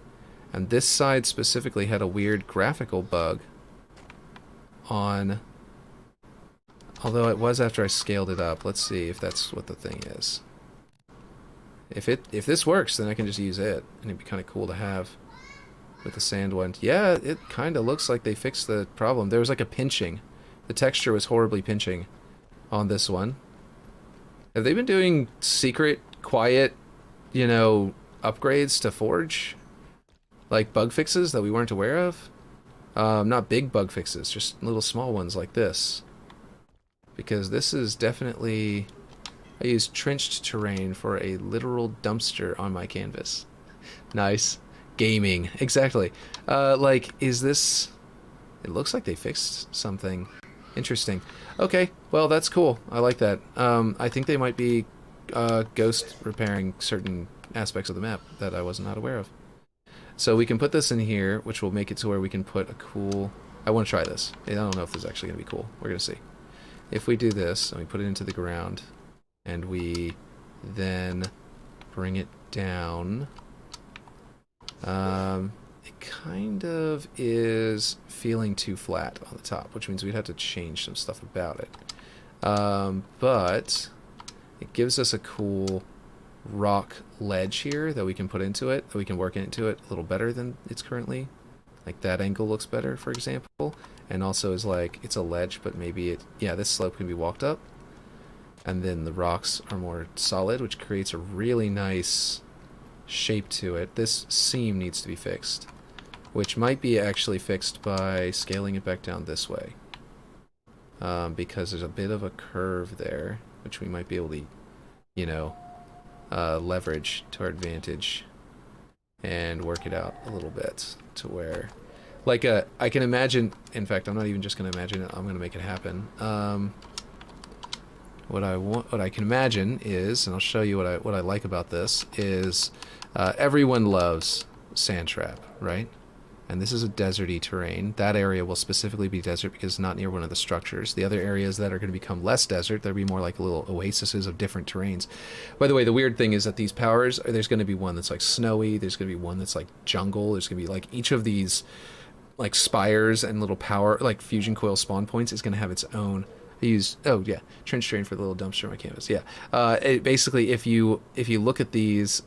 And this side specifically had a weird graphical bug on... Although it was after I scaled it up. Let's see if that's what the thing is. If this works, then I can just use it, and it'd be kind of cool to have with the sand one. Yeah, it kind of looks like they fixed the problem. There was like a pinching. The texture was horribly pinching on this one. Have they been doing secret, quiet, you know, upgrades to Forge? Like bug fixes that we weren't aware of? Not big bug fixes, just little small ones like this. Because this is definitely... I used trenched terrain for a literal dumpster on my canvas. Nice. Gaming. Exactly. Like, is this... It looks like they fixed something. Interesting. Okay, well, that's cool. I like that. I think they might be ghost repairing certain aspects of the map that I was not aware of. So we can put this in here, which will make it to where we can put a cool... I want to try this. I don't know if this is actually going to be cool. We're going to see. If we do this, and we put it into the ground, and we then bring it down, it kind of is feeling too flat on the top, which means we'd have to change some stuff about it. But it gives us a cool rock ledge here that we can put into it, that we can work into it a little better than it's currently. Like that angle looks better, for example. And also is like, it's a ledge, but maybe it, yeah, this slope can be walked up. And then the rocks are more solid, which creates a really nice shape to it. This seam needs to be fixed, which might be actually fixed by scaling it back down this way. Because there's a bit of a curve there, which we might be able to, you know, leverage to our advantage and work it out a little bit to where like I can imagine. In fact, I'm not even just going to imagine it. I'm going to make it happen. What I can imagine is, and I'll show you what I like about this is, everyone loves sand trap, right? And this is a deserty terrain. That area will specifically be desert because it's not near one of the structures. The other areas that are going to become less desert, there'll be more like little oases of different terrains. By the way, the weird thing is that these powers, there's going to be one that's like snowy, there's going to be one that's like jungle, there's going to be like each of these like spires and little power, like fusion coil spawn points is going to have its own. I use, oh yeah, trench drain for the little dumpster on my canvas. Yeah, basically if you look at these,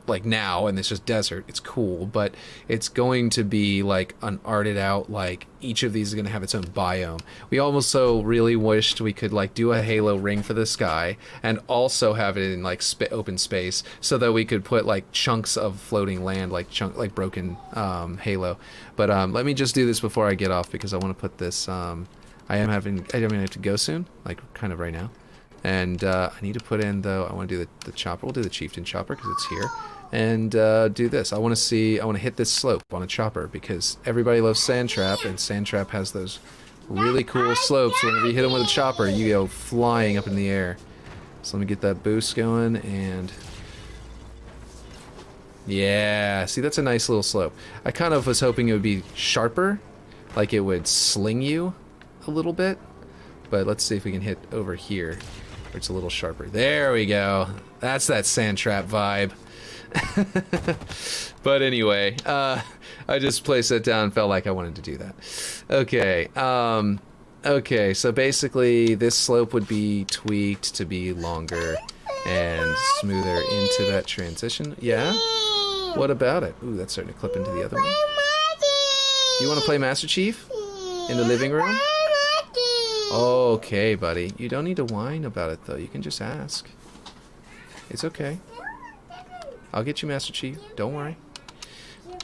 like now, and it's just desert, it's cool, but it's going to be like an arted out, like each of these is going to have its own biome. We almost so really wished we could like do a halo ring for the sky and also have it in like open space so that we could put like chunks of floating land, like broken halo. But let me just do this before I get off because I want to put this, I have to go soon, like kind of right now. And I need to put in, though, I want to do the chopper. We'll do the chieftain chopper because it's here. And do this. I want to hit this slope on a chopper because everybody loves sand trap, and sand trap has those really cool slopes. Whenever you hit them with a chopper, you go flying up in the air. So let me get that boost going, and yeah, see, that's a nice little slope. I kind of was hoping it would be sharper, like it would sling you a little bit, but let's see if we can hit over here where it's a little sharper. There we go. That's that sand trap vibe. But anyway, I just placed it down and felt like I wanted to do that. Okay, okay, so basically this slope would be tweaked to be longer and smoother into that transition. Yeah? What about it? Ooh, that's starting to clip into the other one. You want to play Master Chief? In the living room? Okay, buddy. You don't need to whine about it, though. You can just ask. It's okay. I'll get you Master Chief. Don't worry.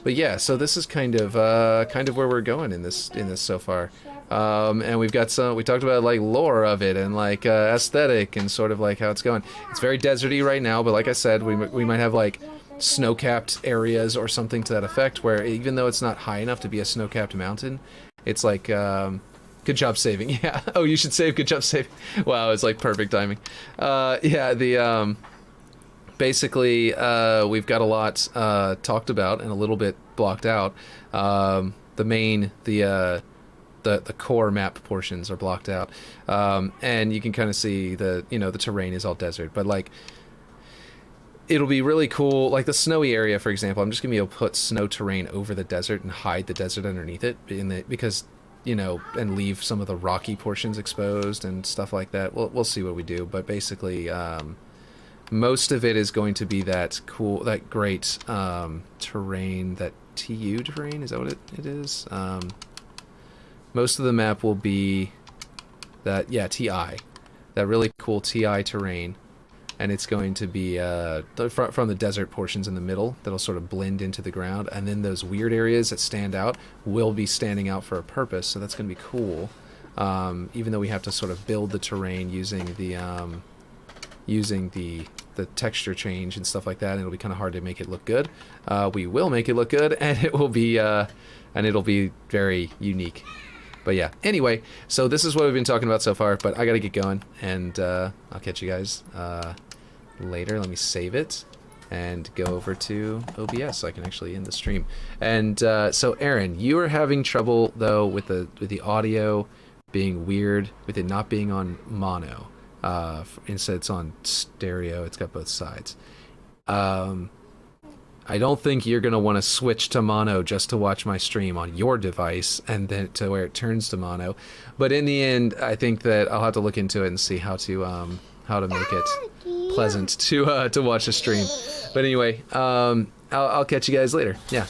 But yeah, so this is kind of where we're going in this so far. And we've got we talked about like lore of it and like aesthetic and sort of like how it's going. It's very deserty right now, but like I said, we might have like snow-capped areas or something to that effect where even though it's not high enough to be a snow-capped mountain, it's like good job saving. Yeah. Oh, you should save. Good job saving. Wow, it's like perfect timing. Yeah, the basically we've got a lot talked about and a little bit blocked out. The core map portions are blocked out, and you can kind of see the terrain is all desert, but like it'll be really cool. Like the snowy area, for example, I'm just gonna be able to put snow terrain over the desert and hide the desert underneath it because and leave some of the rocky portions exposed and stuff like that. We'll see what we do, but basically most of it is going to be that great terrain, that TU terrain, is that what it is? Most of the map will be that, yeah, TI, that really cool TI terrain, and it's going to be from the desert portions in the middle that'll sort of blend into the ground, and then those weird areas that stand out will be standing out for a purpose, so that's going to be cool. Even though we have to sort of build the terrain using the texture change and stuff like that, and it'll be kind of hard to make it look good. We will make it look good, and it'll be very unique. But yeah, anyway, so this is what we've been talking about so far, but I gotta get going, and I'll catch you guys later. Let me save it and go over to OBS so I can actually end the stream. And so Aaron, you are having trouble though with the audio being weird, with it not being on mono. Instead it's on stereo. It's got both sides. I don't think you're going to want to switch to mono just to watch my stream on your device and then to where it turns to mono. But in the end, I think that I'll have to look into it and see how to make it pleasant to watch the stream. But anyway, I'll catch you guys later. Yeah.